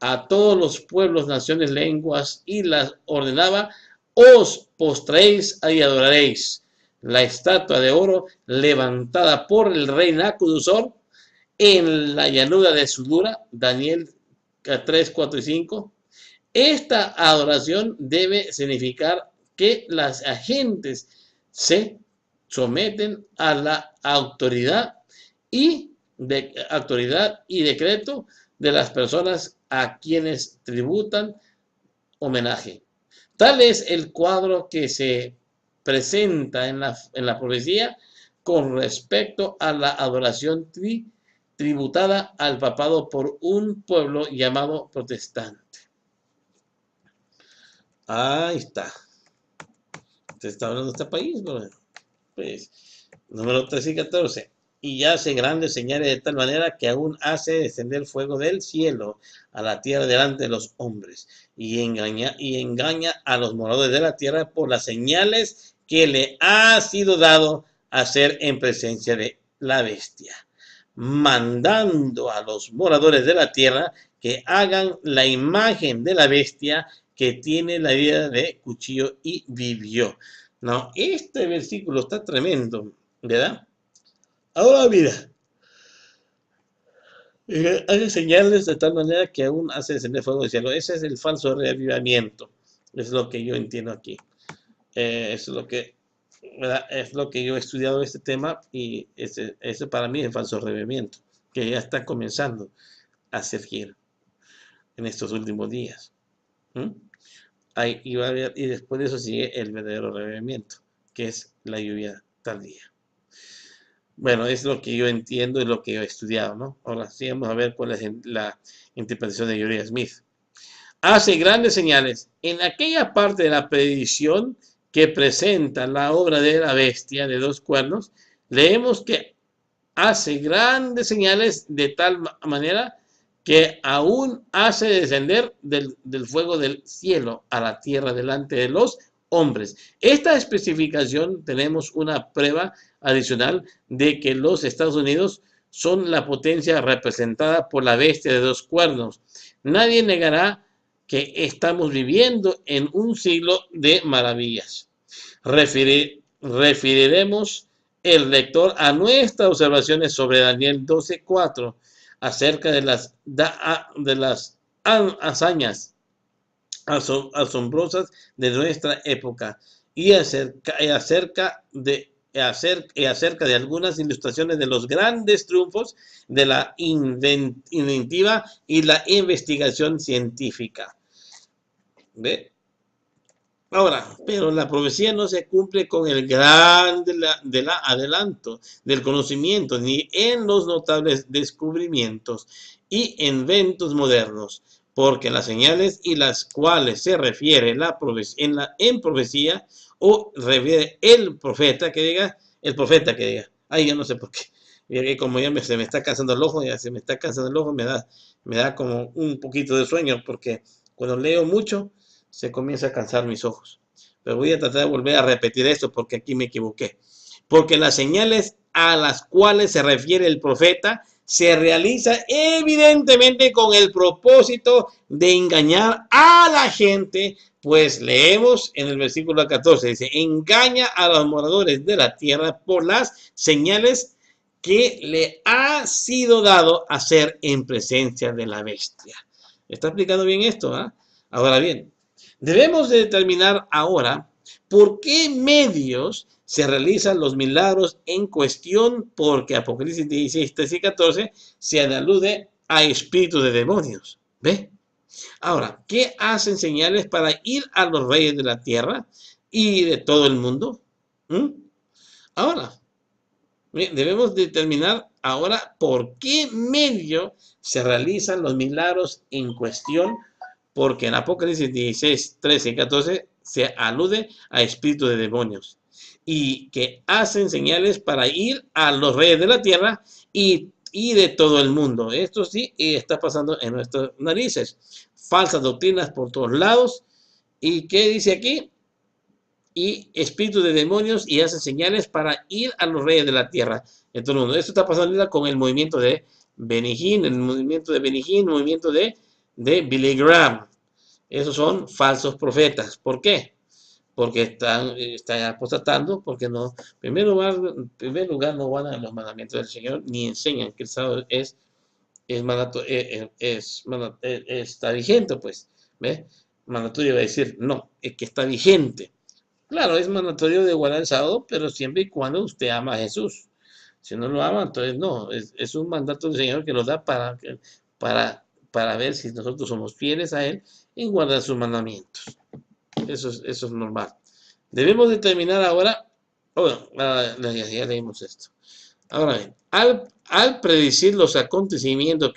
a todos los pueblos, naciones, lenguas, y las ordenaba os postréis y adoraréis la estatua de oro levantada por el rey Nabucodonosor en la llanura de Sudura, Daniel 3, 4 y 5. Esta adoración debe significar que las agentes se someten a la autoridad y decreto de las personas a quienes tributan homenaje. Tal es el cuadro que se presenta en la profecía con respecto a la adoración tributada al papado por un pueblo llamado protestante. Ahí está. Se está hablando de este país, ¿no? Pues, número 13 y 14. Y hace grandes señales de tal manera que aún hace descender fuego del cielo a la tierra delante de los hombres, y engaña a los moradores de la tierra por las señales que le ha sido dado hacer en presencia de la bestia, mandando a los moradores de la tierra que hagan la imagen de la bestia que tiene la vida de cuchillo y vivió. No, este versículo está tremendo, ¿verdad? Ahora mira, hace señales de tal manera que aún hace descender fuego del cielo. Ese es el falso reavivamiento. Es lo que yo entiendo aquí. Es lo que, ¿verdad? Es lo que yo he estudiado este tema, y ese para mí es el falso reavivamiento, que ya está comenzando a surgir en estos últimos días. Y después de eso sigue el verdadero reavivamiento, que es la lluvia tardía. Bueno, es lo que yo entiendo y lo que yo he estudiado, ¿no? Ahora sí, vamos a ver cuál es la interpretación de Juriah Smith. Hace grandes señales. En aquella parte de la predicción que presenta la obra de la bestia de 2 cuernos, leemos que hace grandes señales de tal manera que aún hace descender del fuego del cielo a la tierra delante de los hombres. Esta especificación tenemos una prueba adicional de que los Estados Unidos son la potencia representada por la bestia de 2 cuernos. Nadie negará que estamos viviendo en un siglo de maravillas. Referiremos el lector a nuestras observaciones sobre Daniel 12:4 acerca de las hazañas asombrosas de nuestra época y acerca de algunas ilustraciones de los grandes triunfos de la inventiva y la investigación científica. ¿Ve? Ahora, pero la profecía no se cumple con el gran adelanto del conocimiento, ni en los notables descubrimientos y inventos modernos, porque las señales y las cuales se refiere en profecía, o refiere el profeta que diga, ay, yo no sé por qué, y como ya se me está cansando el ojo, me da como un poquito de sueño, porque cuando leo mucho, se comienza a cansar mis ojos. Pero voy a tratar de volver a repetir esto porque aquí me equivoqué. Porque las señales a las cuales se refiere el profeta se realiza evidentemente con el propósito de engañar a la gente, pues leemos en el versículo 14, dice, engaña a los moradores de la tierra por las señales que le ha sido dado hacer en presencia de la bestia. ¿Está explicando bien esto? ¿Eh? Ahora bien, debemos de determinar ahora por qué medios se realizan los milagros en cuestión, porque Apocalipsis 16, 13 y 14 se alude a espíritus de demonios. ¿Ve? Ahora, ¿qué hacen señales para ir a los reyes de la tierra y de todo el mundo? Ahora, debemos determinar ahora por qué medio se realizan los milagros en cuestión, porque en Apocalipsis 16, 13 y 14 se alude a espíritus de demonios y que hacen señales para ir a los reyes de la tierra y de todo el mundo. Esto sí está pasando en nuestras narices. Falsas doctrinas por todos lados. ¿Y qué dice aquí? Y espíritus de demonios y hacen señales para ir a los reyes de la tierra en todo el mundo. Esto está pasando con el movimiento de Benny Hinn, el movimiento de Billy Graham. Esos son falsos profetas. ¿Por qué? porque están apostatando, porque no, en primer lugar no guardan los mandamientos del Señor, ni enseñan que el sábado está vigente, pues, ¿ves? Mandatorio va a decir, no, es que está vigente. Claro, es mandatorio de guardar el sábado, pero siempre y cuando usted ama a Jesús. Si no lo ama, entonces no, es un mandato del Señor que nos da para ver si nosotros somos fieles a Él en guardar sus mandamientos. Eso es normal. Debemos determinar ahora, bueno, ya leímos esto. Ahora bien, al predecir los acontecimientos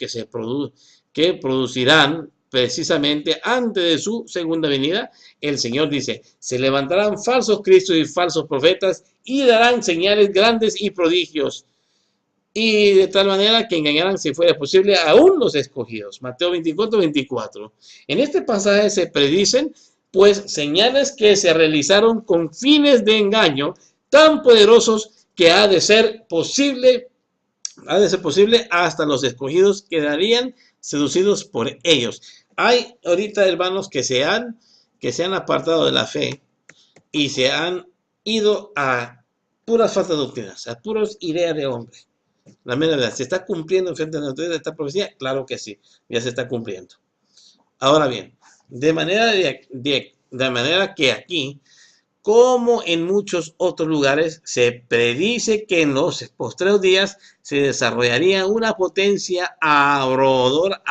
que producirán precisamente antes de su segunda venida, el Señor dice, se levantarán falsos cristos y falsos profetas y darán señales grandes y prodigios, y de tal manera que engañarán, si fuera posible, aún los escogidos. Mateo 24, 24. En este pasaje se predicen, pues, señales que se realizaron con fines de engaño tan poderosos que ha de ser posible hasta los escogidos quedarían seducidos por ellos. Hay ahorita hermanos que se han apartado de la fe y se han ido a puras falsas doctrinas, a puras ideas de hombre. La mera verdad, ¿se está cumpliendo frente a nosotros esta profecía? Claro que sí, ya se está cumpliendo. Ahora bien, de manera que aquí, como en muchos otros lugares, se predice que en los postreros días se desarrollaría una potencia abradora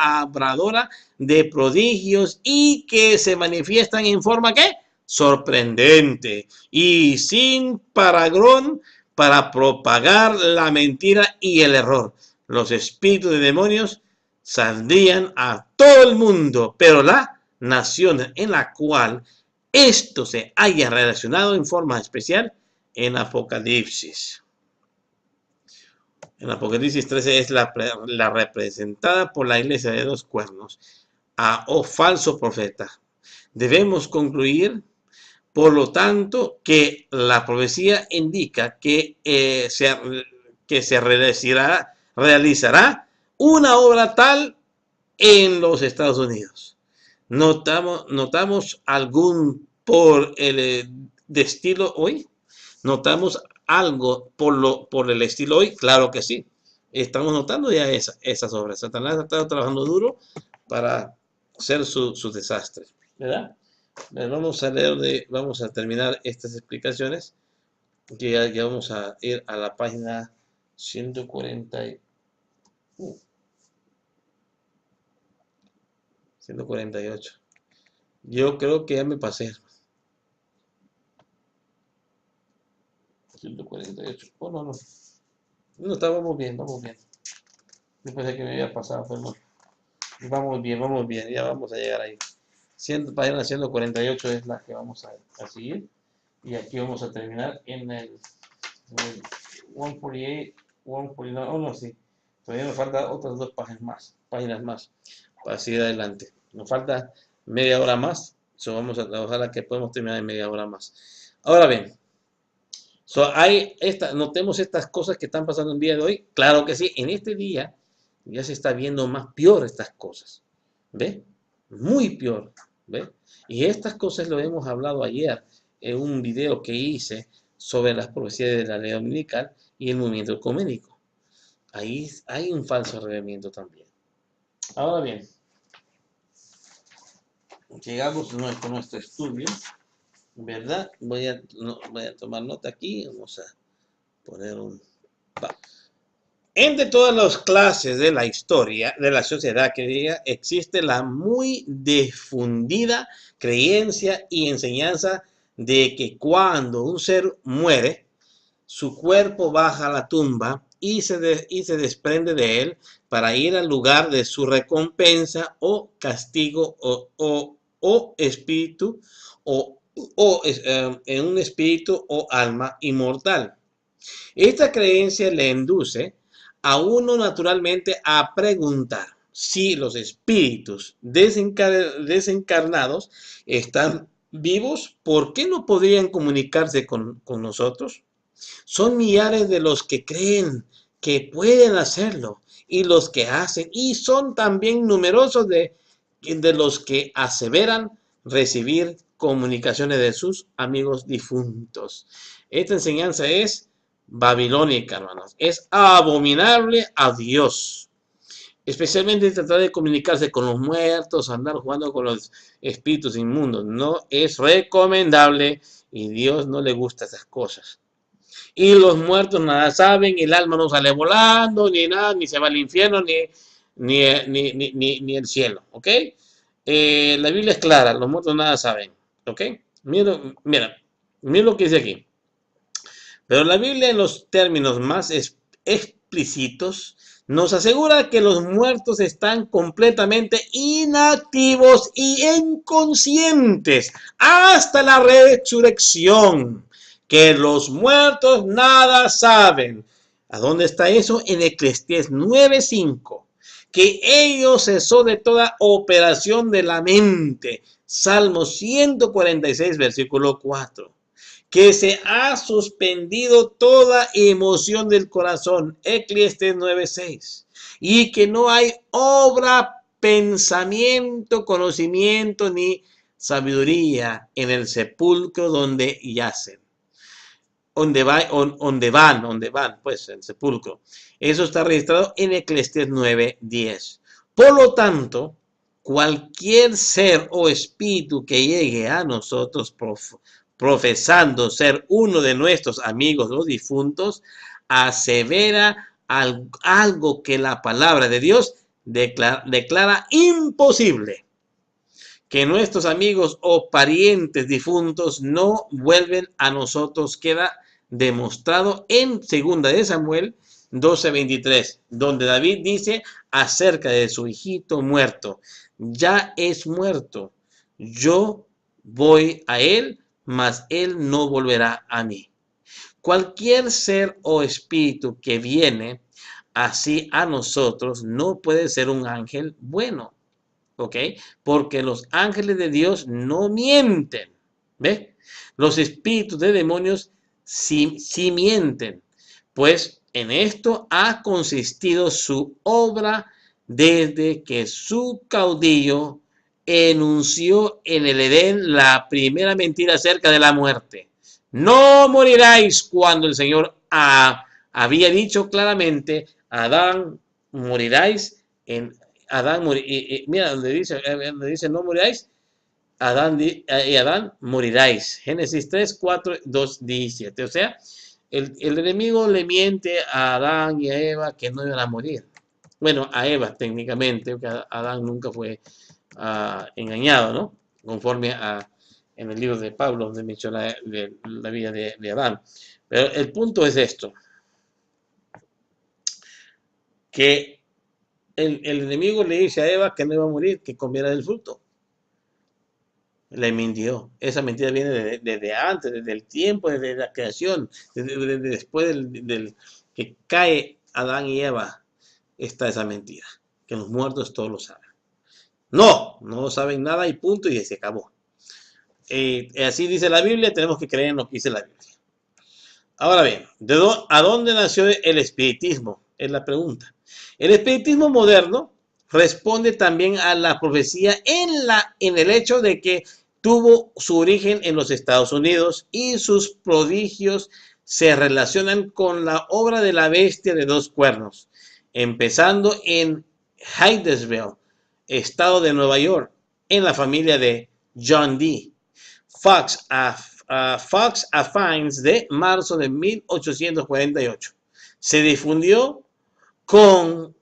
de prodigios y que se manifiestan en forma ¿qué? Sorprendente y sin parangón para propagar la mentira y el error. Los espíritus de demonios saldrían a todo el mundo, pero la nación en la cual esto se haya relacionado en forma especial en Apocalipsis. En Apocalipsis 13 es la representada por la iglesia de dos cuernos, falso profeta. Debemos concluir, por lo tanto, que la profecía indica que se realizará una obra tal en los Estados Unidos. ¿Notamos algún por el de estilo hoy? ¿Notamos algo por el estilo hoy? Claro que sí. Estamos notando ya esas obras. Satanás ha estado trabajando duro para hacer su desastre, ¿verdad? Vamos a terminar estas explicaciones. Que ya vamos a ir a la página 148. Yo creo que ya me pasé. 148. Oh, no. No, vamos bien. Yo pensé que me había pasado, pero no. Vamos bien. Ya vamos a llegar ahí. Página 148 es la que vamos a seguir. Y aquí vamos a terminar en el 148, 149. Oh, no, sí. Todavía nos faltan otras dos páginas más para seguir adelante. Nos falta media hora más. Ojalá que podamos terminar en media hora más. Ahora bien, notemos estas cosas que están pasando el día de hoy. Claro que sí, en este día ya se está viendo más peor estas cosas. ¿Ve? Muy peor. ¿Ve? Y estas cosas lo hemos hablado ayer en un video que hice sobre las profecías de la ley dominical y el movimiento ecuménico. Ahí hay un falso revelamiento también. Ahora bien, llegamos a nuestro estudio, ¿verdad? Voy a tomar nota aquí. Vamos a poner un... Entre todas las clases de la historia de la sociedad griega existe la muy difundida creencia y enseñanza de que cuando un ser muere, su cuerpo baja a la tumba y se desprende de él para ir al lugar de su recompensa o castigo o espíritu en un espíritu o alma inmortal. Esta creencia le induce a uno naturalmente a preguntar si los espíritus desencarnados están vivos, ¿por qué no podrían comunicarse con nosotros? Son millares de los que creen que pueden hacerlo y los que hacen, y son también numerosos de los que aseveran recibir comunicaciones de sus amigos difuntos. Esta enseñanza es babilónica, hermanos. Es abominable a Dios. Especialmente tratar de comunicarse con los muertos, andar jugando con los espíritus inmundos. No es recomendable y Dios no le gusta esas cosas. Y los muertos nada saben, el alma no sale volando, ni nada, ni se va al infierno, ni el cielo, ¿ok? La Biblia es clara, los muertos nada saben, ¿ok? Mira lo que dice aquí. Pero la Biblia en los términos más explícitos nos asegura que los muertos están completamente inactivos y inconscientes hasta la resurrección. Que los muertos nada saben. ¿A dónde está eso? En Eclesiastés 9:5. Que ellos cesó de toda operación de la mente. Salmo 146, versículo 4. Que se ha suspendido toda emoción del corazón, Eclesiastés 9:6, y que no hay obra, pensamiento, conocimiento ni sabiduría en el sepulcro donde yacen, donde van, pues, el sepulcro. Eso está registrado en Eclesiastés 9:10. Por lo tanto, cualquier ser o espíritu que llegue a nosotros profesando ser uno de nuestros amigos los difuntos, asevera algo que la palabra de Dios declara imposible. Que nuestros amigos o parientes difuntos no vuelven a nosotros queda demostrado en 2 de Samuel 12:23, donde David dice acerca de su hijito muerto: ya es muerto, yo voy a él, mas él no volverá a mí. Cualquier ser o espíritu que viene así a nosotros no puede ser un ángel bueno, ¿ok? Porque los ángeles de Dios no mienten, ¿ve? Los espíritus de demonios sí mienten, pues en esto ha consistido su obra desde que su caudillo enunció en el Edén la primera mentira acerca de la muerte. No moriráis, cuando el Señor había dicho claramente: Adán, moriráis en Adán. Mira donde dice no moriráis, Adán moriráis. Génesis 3, 4, 2, 17. O sea, el enemigo le miente a Adán y a Eva que no iban a morir. Bueno, a Eva técnicamente, porque Adán nunca fue engañado, ¿no? Conforme en el libro de Pablo, donde menciona la vida de Adán. Pero el punto es esto: que el enemigo le dice a Eva que no iba a morir, que comiera del fruto. Le mintió. Esa mentira viene desde antes, desde el tiempo, desde la creación, desde después del que cae Adán y Eva, está esa mentira, que los muertos todos lo saben. No saben nada y punto, y se acabó. Así dice la Biblia, tenemos que creer en lo que dice la Biblia. Ahora bien, ¿a dónde nació el espiritismo? Es la pregunta. El espiritismo moderno responde también a la profecía en el hecho de que tuvo su origen en los Estados Unidos y sus prodigios se relacionan con la obra de la bestia de dos cuernos, empezando en Hydesville, estado de Nueva York, en la familia de John Dee. Fox a fines de marzo de 1848. Se difundió con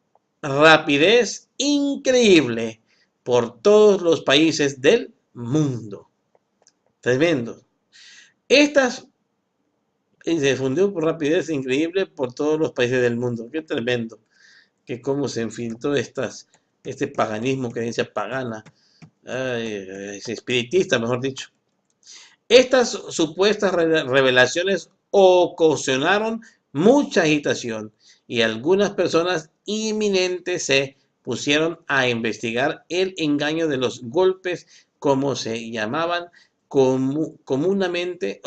rapidez increíble por todos los países del mundo. Tremendo. Se difundió por rapidez increíble por todos los países del mundo. Qué tremendo. Que cómo se infiltró este paganismo, creencia pagana, espiritista, mejor dicho. Estas supuestas revelaciones ocasionaron mucha agitación y algunas personas inminentes se pusieron a investigar el engaño de los golpes, como se llamaban comúnmente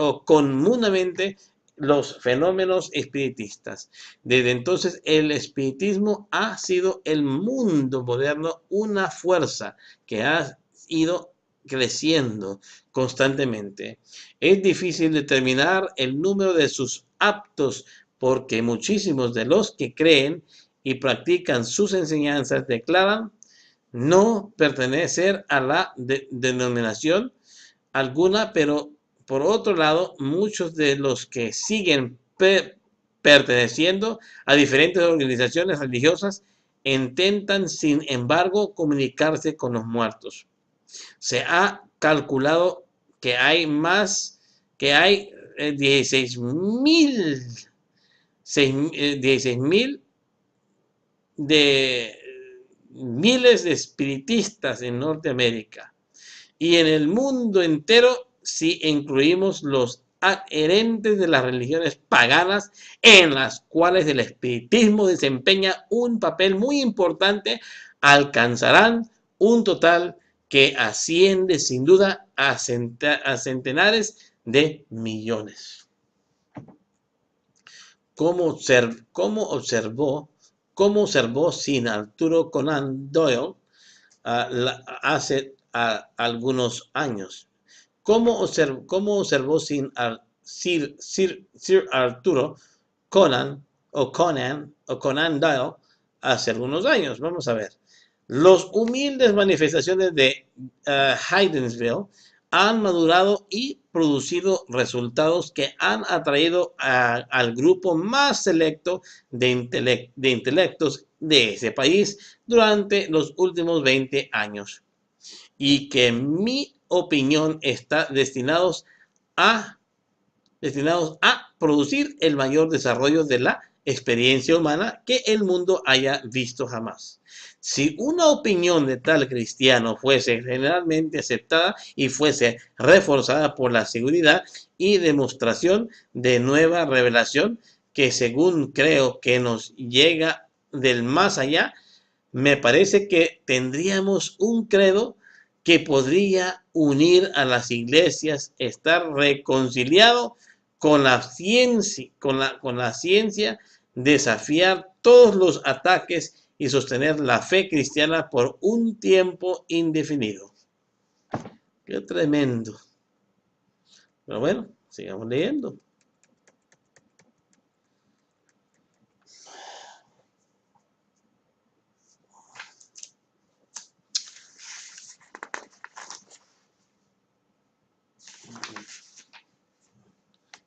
los fenómenos espiritistas. Desde entonces, el espiritismo ha sido el mundo moderno una fuerza que ha ido creciendo constantemente. Es difícil determinar el número de sus aptos porque muchísimos de los que creen y practican sus enseñanzas declaran no pertenecer a la denominación alguna, pero por otro lado, muchos de los que siguen perteneciendo a diferentes organizaciones religiosas intentan, sin embargo, comunicarse con los muertos. Se ha calculado que hay más, que hay 16.000 de miles de espiritistas en Norteamérica y en el mundo entero si incluimos los adherentes de las religiones paganas en las cuales el espiritismo desempeña un papel muy importante, alcanzarán un total que asciende sin duda a centenares de millones. ¿Cómo observó Sir Arturo Conan Doyle hace algunos años? ¿Cómo observó Sir Arturo Conan Doyle hace algunos años? Vamos a ver. Los humildes manifestaciones de Hydensville han madurado y producido resultados que han atraído al grupo más selecto de intelectos de ese país durante los últimos 20 años y que en mi opinión está destinados a producir el mayor desarrollo de la experiencia humana que el mundo haya visto jamás. Si una opinión de tal cristiano fuese generalmente aceptada y fuese reforzada por la seguridad y demostración de nueva revelación que según creo que nos llega del más allá, me parece que tendríamos un credo que podría unir a las iglesias, estar reconciliado con la ciencia, desafiar todos los ataques y sostener la fe cristiana por un tiempo indefinido. Qué tremendo. Pero bueno, sigamos leyendo.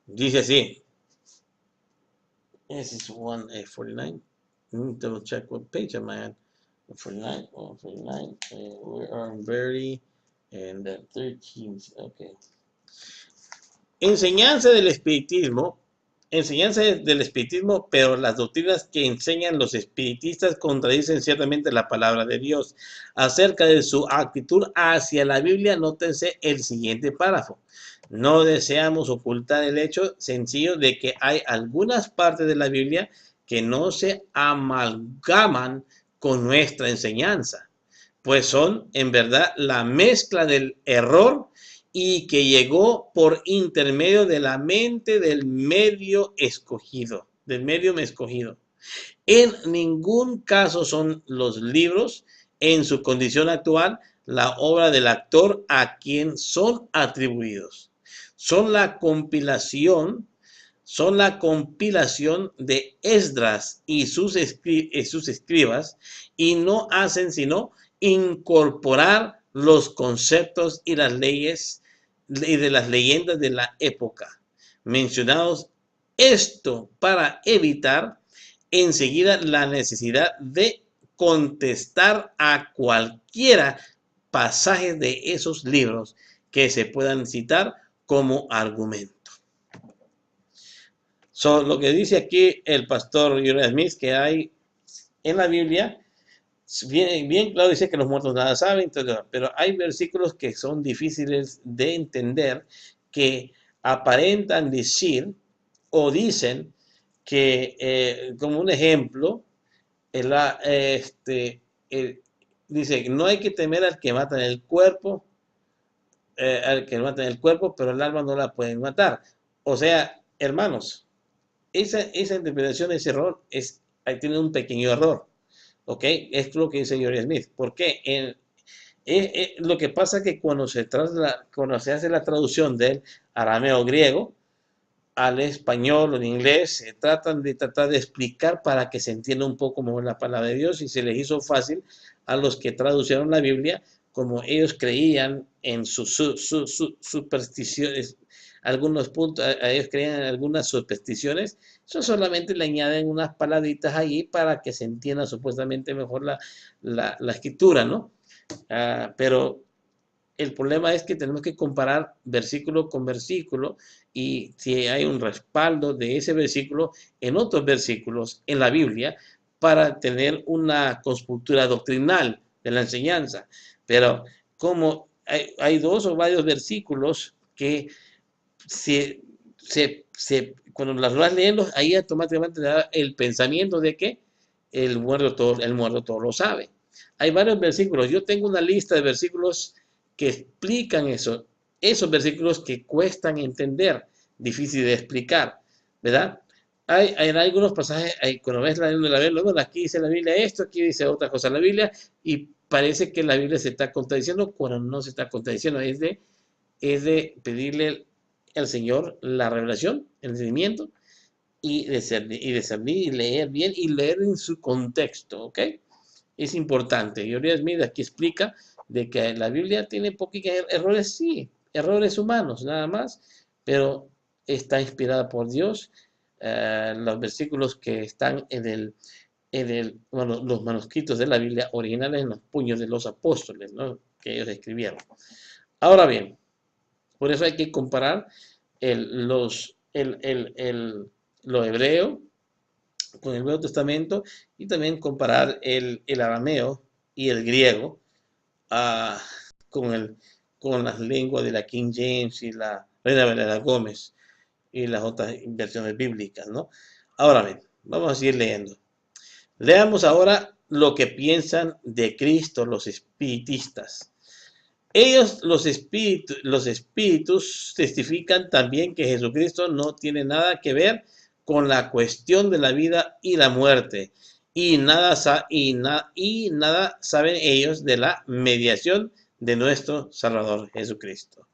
Dice así. This is 149. Double check what page am I on. 149, 149. We are very and 13. Okay. Enseñanza del espiritismo, pero las doctrinas que enseñan los espiritistas contradicen ciertamente la palabra de Dios. Acerca de su actitud hacia la Biblia, nótense el siguiente párrafo. No deseamos ocultar el hecho sencillo de que hay algunas partes de la Biblia que no se amalgaman con nuestra enseñanza, pues son en verdad la mezcla del error y que llegó por intermedio de la mente del medio escogido. En ningún caso son los libros, en su condición actual, la obra del autor a quien son atribuidos. Son la compilación de Esdras y sus escribas y no hacen sino incorporar los conceptos y las leyes y de las leyendas de la época mencionados, esto para evitar enseguida la necesidad de contestar a cualquiera pasaje de esos libros que se puedan citar como argumento. Lo que dice aquí el pastor Jurgen Smith, que hay en la Biblia, bien claro, dice que los muertos nada saben, pero hay versículos que son difíciles de entender, que aparentan decir o dicen que, como un ejemplo, dice, no hay que temer al que mata en el cuerpo, pero el alma no la pueden matar. O sea, hermanos, esa interpretación, ese error, tiene un pequeño error. ¿Ok? Es lo que dice Jurgen Smith. ¿Por qué? Lo que pasa es que cuando se hace la traducción del arameo griego al español o en inglés, se tratar de explicar para que se entienda un poco mejor la palabra de Dios, y se les hizo fácil a los que traducieron la Biblia, como ellos creían en sus supersticiones, algunos puntos, ellos creían en algunas supersticiones, eso solamente le añaden unas palabritas allí para que se entienda supuestamente mejor la escritura, ¿no? Pero el problema es que tenemos que comparar versículo con versículo, y si hay un respaldo de ese versículo en otros versículos en la Biblia para tener una constructura doctrinal de la enseñanza. Pero como hay dos o varios versículos que cuando las vas leyendo, ahí automáticamente te da el pensamiento de que el muerto todo lo sabe. Hay varios versículos. Yo tengo una lista de versículos que explican eso. Esos versículos que cuestan entender, difícil de explicar, ¿verdad? Hay algunos pasajes, cuando ves la Biblia, aquí dice la Biblia esto, aquí dice otra cosa la Biblia, y parece que la Biblia se está contradiciendo cuando no se está contradiciendo. Es de pedirle al Señor la revelación, el entendimiento, y discernir y leer bien y leer en su contexto, ¿ok? Es importante. Y Uriah Smith aquí explica de que la Biblia tiene poquitos errores, sí, errores humanos, nada más, pero está inspirada por Dios. Los versículos que están bueno, los manuscritos de la Biblia originales en los puños de los apóstoles, ¿no?, que ellos escribieron. Ahora bien, por eso hay que comparar lo hebreo con el Nuevo Testamento, y también comparar el arameo y el griego uh, con las lenguas de la King James y la Reina Valera Gómez y las otras versiones bíblicas, ¿no? Ahora bien, vamos a seguir leyendo. Leamos ahora lo que piensan de Cristo los espiritistas. Ellos, los espíritus, testifican también que Jesucristo no tiene nada que ver con la cuestión de la vida y la muerte, y nada saben ellos de la mediación de nuestro Salvador Jesucristo.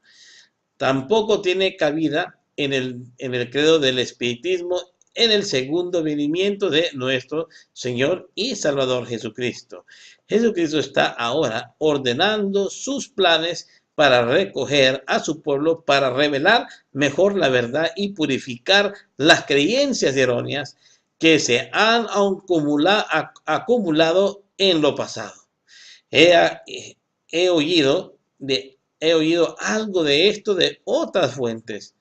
Tampoco tiene cabida en el credo del espiritismo en el segundo venimiento de nuestro Señor y Salvador Jesucristo. Jesucristo está ahora ordenando sus planes para recoger a su pueblo, para revelar mejor la verdad y purificar las creencias erróneas que se han acumulado en lo pasado. He oído algo de esto de otras fuentes.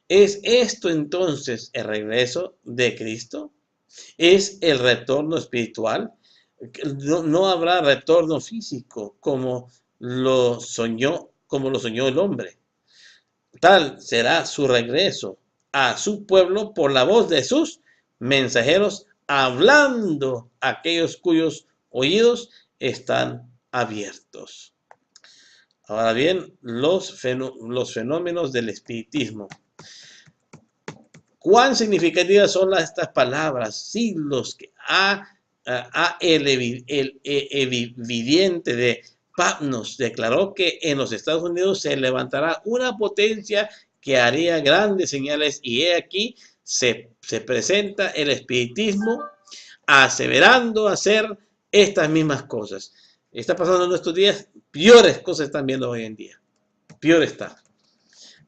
¿Es esto entonces el regreso de Cristo? ¿Es el retorno espiritual? No habrá retorno físico como lo soñó el hombre. Tal será su regreso a su pueblo por la voz de sus mensajeros, hablando a aquellos cuyos oídos están abiertos. Ahora bien, los fenómenos del espiritismo. ¿Cuán significativas son estas palabras? Siglos que el evidente de Patmos declaró que en los Estados Unidos se levantará una potencia que haría grandes señales, y he aquí se presenta el espiritismo aseverando hacer estas mismas cosas. Está pasando en nuestros días, peores cosas están viendo hoy en día. Peor está.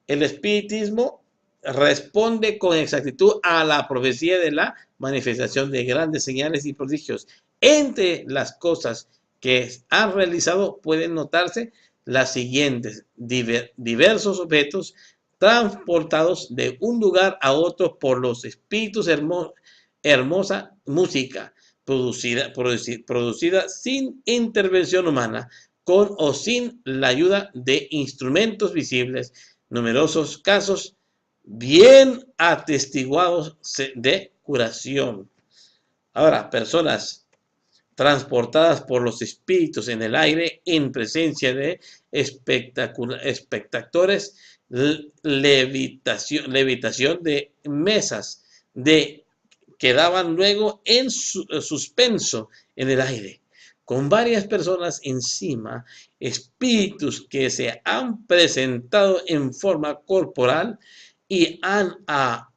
El espiritismo responde con exactitud a la profecía de la manifestación de grandes señales y prodigios. Entre las cosas que han realizado pueden notarse las siguientes: diversos objetos transportados de un lugar a otro por los espíritus, hermosa música producida sin intervención humana, con o sin la ayuda de instrumentos visibles, numerosos casos bien atestiguados de curación. Ahora, personas transportadas por los espíritus en el aire en presencia de espectadores, levitación de mesas quedaban luego en suspenso en el aire, con varias personas encima, espíritus que se han presentado en forma corporal y han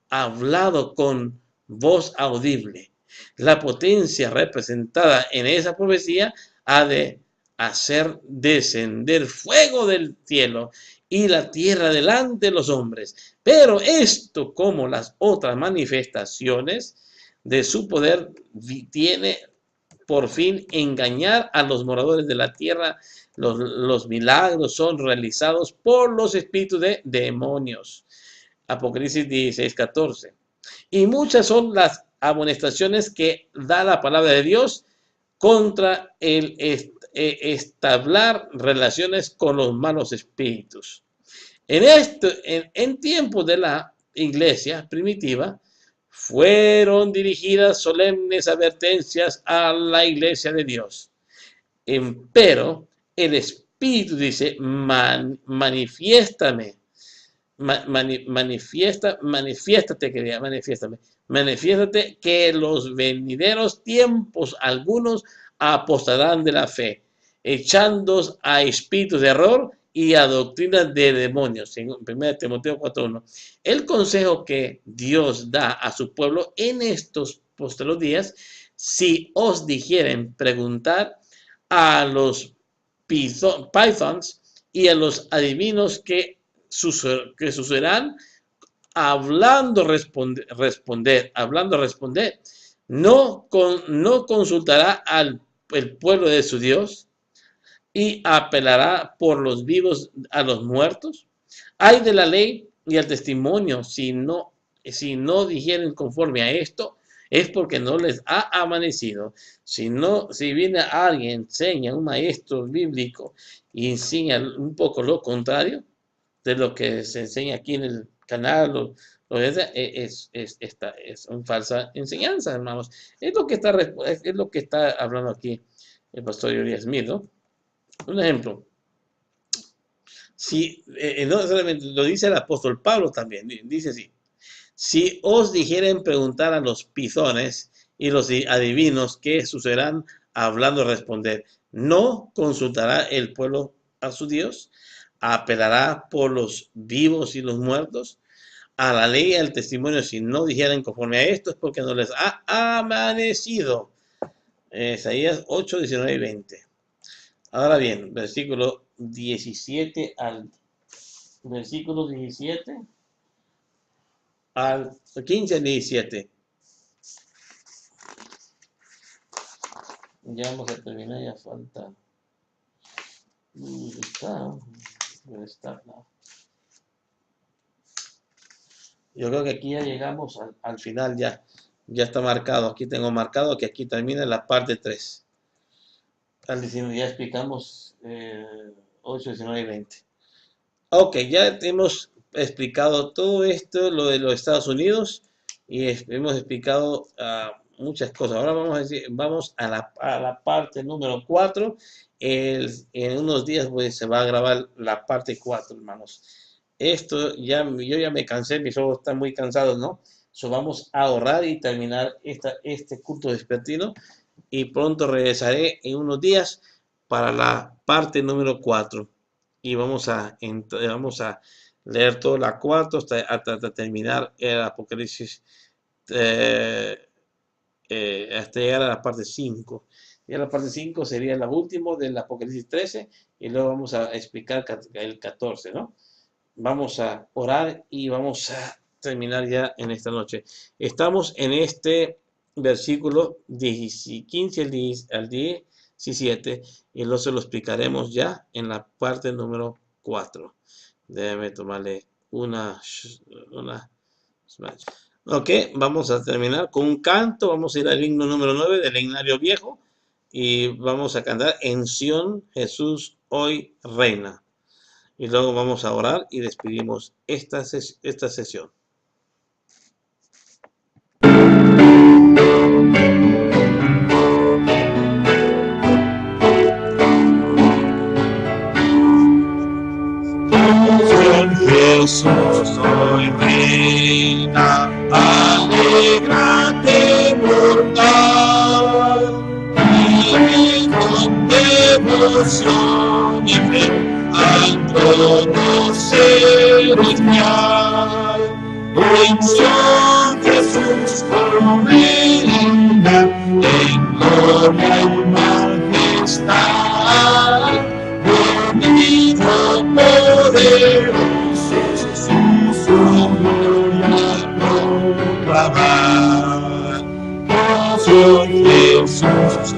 hablado con voz audible. La potencia representada en esa profecía ha de hacer descender fuego del cielo y la tierra delante de los hombres. Pero esto, como las otras manifestaciones de su poder, tiene por fin engañar a los moradores de la tierra. Los milagros son realizados por los espíritus de demonios. Apocalipsis 16:14. Y muchas son las amonestaciones que da la palabra de Dios contra el establecer relaciones con los malos espíritus. En tiempos de la iglesia primitiva, fueron dirigidas solemnes advertencias a la iglesia de Dios. Pero el Espíritu dice, manifiéstate, que los venideros tiempos algunos apostarán de la fe, echándoos a espíritus de error y a doctrinas de demonios. En 1 Timoteo 4:1. El consejo que Dios da a su pueblo en estos postreros días: si os dijeren preguntar a los pythons y a los adivinos que sucederán, hablando responder, no consultará al pueblo de su Dios y apelará por los vivos a los muertos. Hay de la ley y al testimonio, si no dijeren conforme a esto, es porque no les ha amanecido. Si viene alguien, enseña, un maestro bíblico, y enseña un poco lo contrario de lo que se enseña aquí en el canal, es una falsa enseñanza, hermanos. Es lo que está hablando aquí el pastor Uriah Smith, ¿no? Un ejemplo. No solamente lo dice el apóstol Pablo también, dice así: si os dijeren preguntar a los pythones y los adivinos qué sucederán, hablando responder, no consultará el pueblo a su Dios, apelará por los vivos y los muertos, a la ley y al testimonio, si no dijeren conforme a esto, es porque no les ha amanecido. Isaías 8, 19 y 20. Ahora bien, versículo 17 al 15 al 17. Ya vamos a terminar, ya falta. Yo creo que aquí ya llegamos al final, ya está marcado. Aquí tengo marcado que aquí termina la parte 3. Ya explicamos 8, 19 y 20. Ok, ya hemos explicado todo esto, lo de los Estados Unidos, y hemos explicado muchas cosas. Ahora vamos a la parte número 4. En unos días pues, se va a grabar la parte 4, hermanos. Yo ya me cansé, mis ojos están muy cansados, ¿no? Vamos a orar y terminar este culto vespertino. Y pronto regresaré en unos días para la parte número 4. Y vamos a leer toda la 4 hasta terminar el Apocalipsis, hasta llegar a la parte 5. Y la parte 5 sería la última del Apocalipsis 13. Y luego vamos a explicar el 14, ¿no? Vamos a orar y vamos a terminar ya en esta noche. Estamos en este versículo 15 al 17, y luego se lo explicaremos ya en la parte número 4. Déjame tomarle una. Ok, vamos a terminar con un canto. Vamos a ir al himno número 9 del himnario viejo y vamos a cantar: en Sión Jesús hoy reina. Y luego vamos a orar y despedimos esta sesión. Jesús hoy reina, alégrate mortal, y devoción y fe al trono celestial. Bendición Jesús reina en gloria y majestad. Bendito poderoso su gloria proclamar. Soy Jesús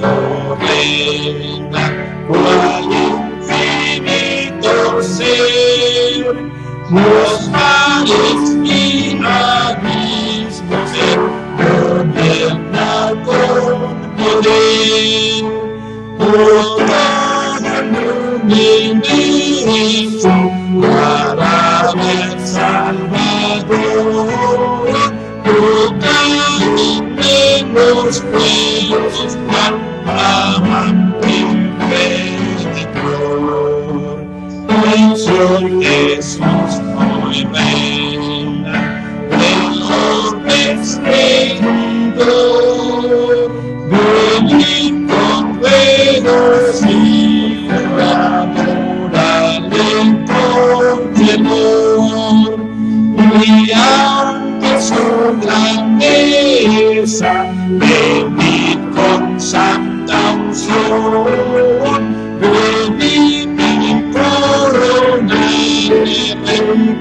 reina, cual infinito ser, los mares y abismos se gobierna con poder. Toda luminoso para el Salvador, proclamemos juntos al amante Redentor. Soy Jesús, hoy reina, el orden seguidor, venid con ruegos y adorarle con temor, brillante su grandeza, venid con santa unción, venid y coronarle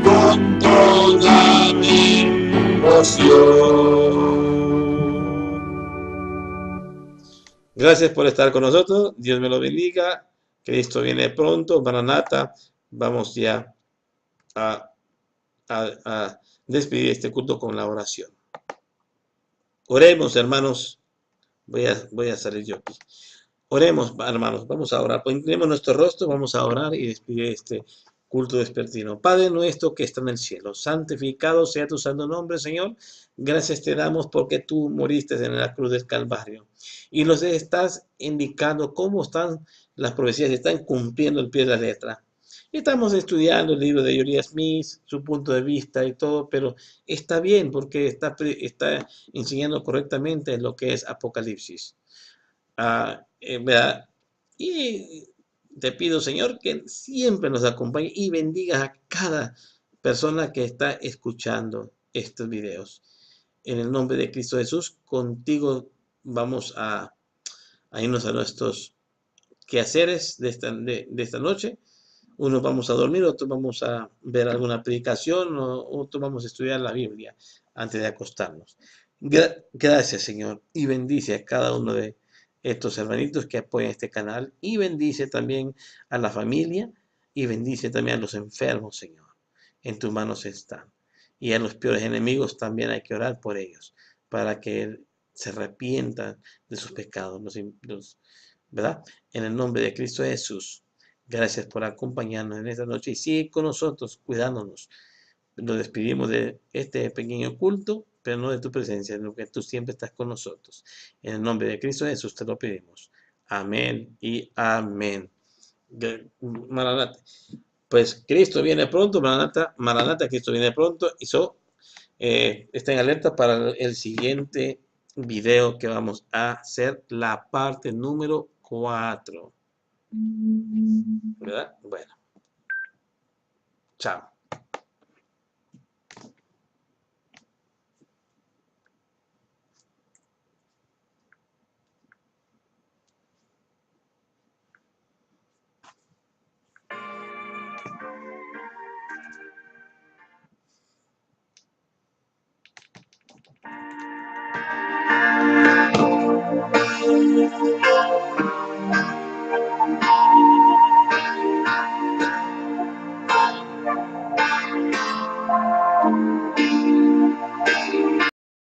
con toda mi devoción. Gracias por estar con nosotros. Dios me lo bendiga. Cristo viene pronto. Maranata. Vamos ya a despedir este culto con la oración. Oremos, hermanos. Voy a salir yo aquí. Oremos, hermanos. Vamos a orar. Inclinemos nuestro rostro. Vamos a orar y despedir este culto vespertino. Padre nuestro que está en el cielo, santificado sea tu santo nombre, Señor. Gracias te damos porque tú moriste en la cruz del Calvario. Y nos estás indicando cómo están las profecías, están cumpliendo el pie de la letra. Estamos estudiando el libro de Uriah Smith, su punto de vista y todo, pero está bien porque está enseñando correctamente lo que es Apocalipsis. ¿Verdad? Y te pido, Señor, que siempre nos acompañe y bendiga a cada persona que está escuchando estos videos. En el nombre de Cristo Jesús, contigo vamos a irnos a nuestros quehaceres de esta noche. Unos vamos a dormir, otros vamos a ver alguna predicación, otros vamos a estudiar la Biblia antes de acostarnos. Gracias, Señor, y bendice a cada uno de estos hermanitos que apoyan este canal, y bendice también a la familia, y bendice también a los enfermos, Señor. En tus manos están. Y a los peores enemigos también hay que orar por ellos, para que se arrepientan de sus pecados, ¿verdad? En el nombre de Cristo Jesús. Gracias por acompañarnos en esta noche y sigue con nosotros, cuidándonos. Nos despedimos de este pequeño culto, pero no de tu presencia, sino que tú siempre estás con nosotros. En el nombre de Cristo Jesús te lo pedimos. Amén y amén. Maranata. Pues Cristo viene pronto, Maranata, Maranata, Cristo viene pronto. Y está en alerta para el siguiente video que vamos a hacer, la parte número 4. ¿Verdad? Bueno. Chao.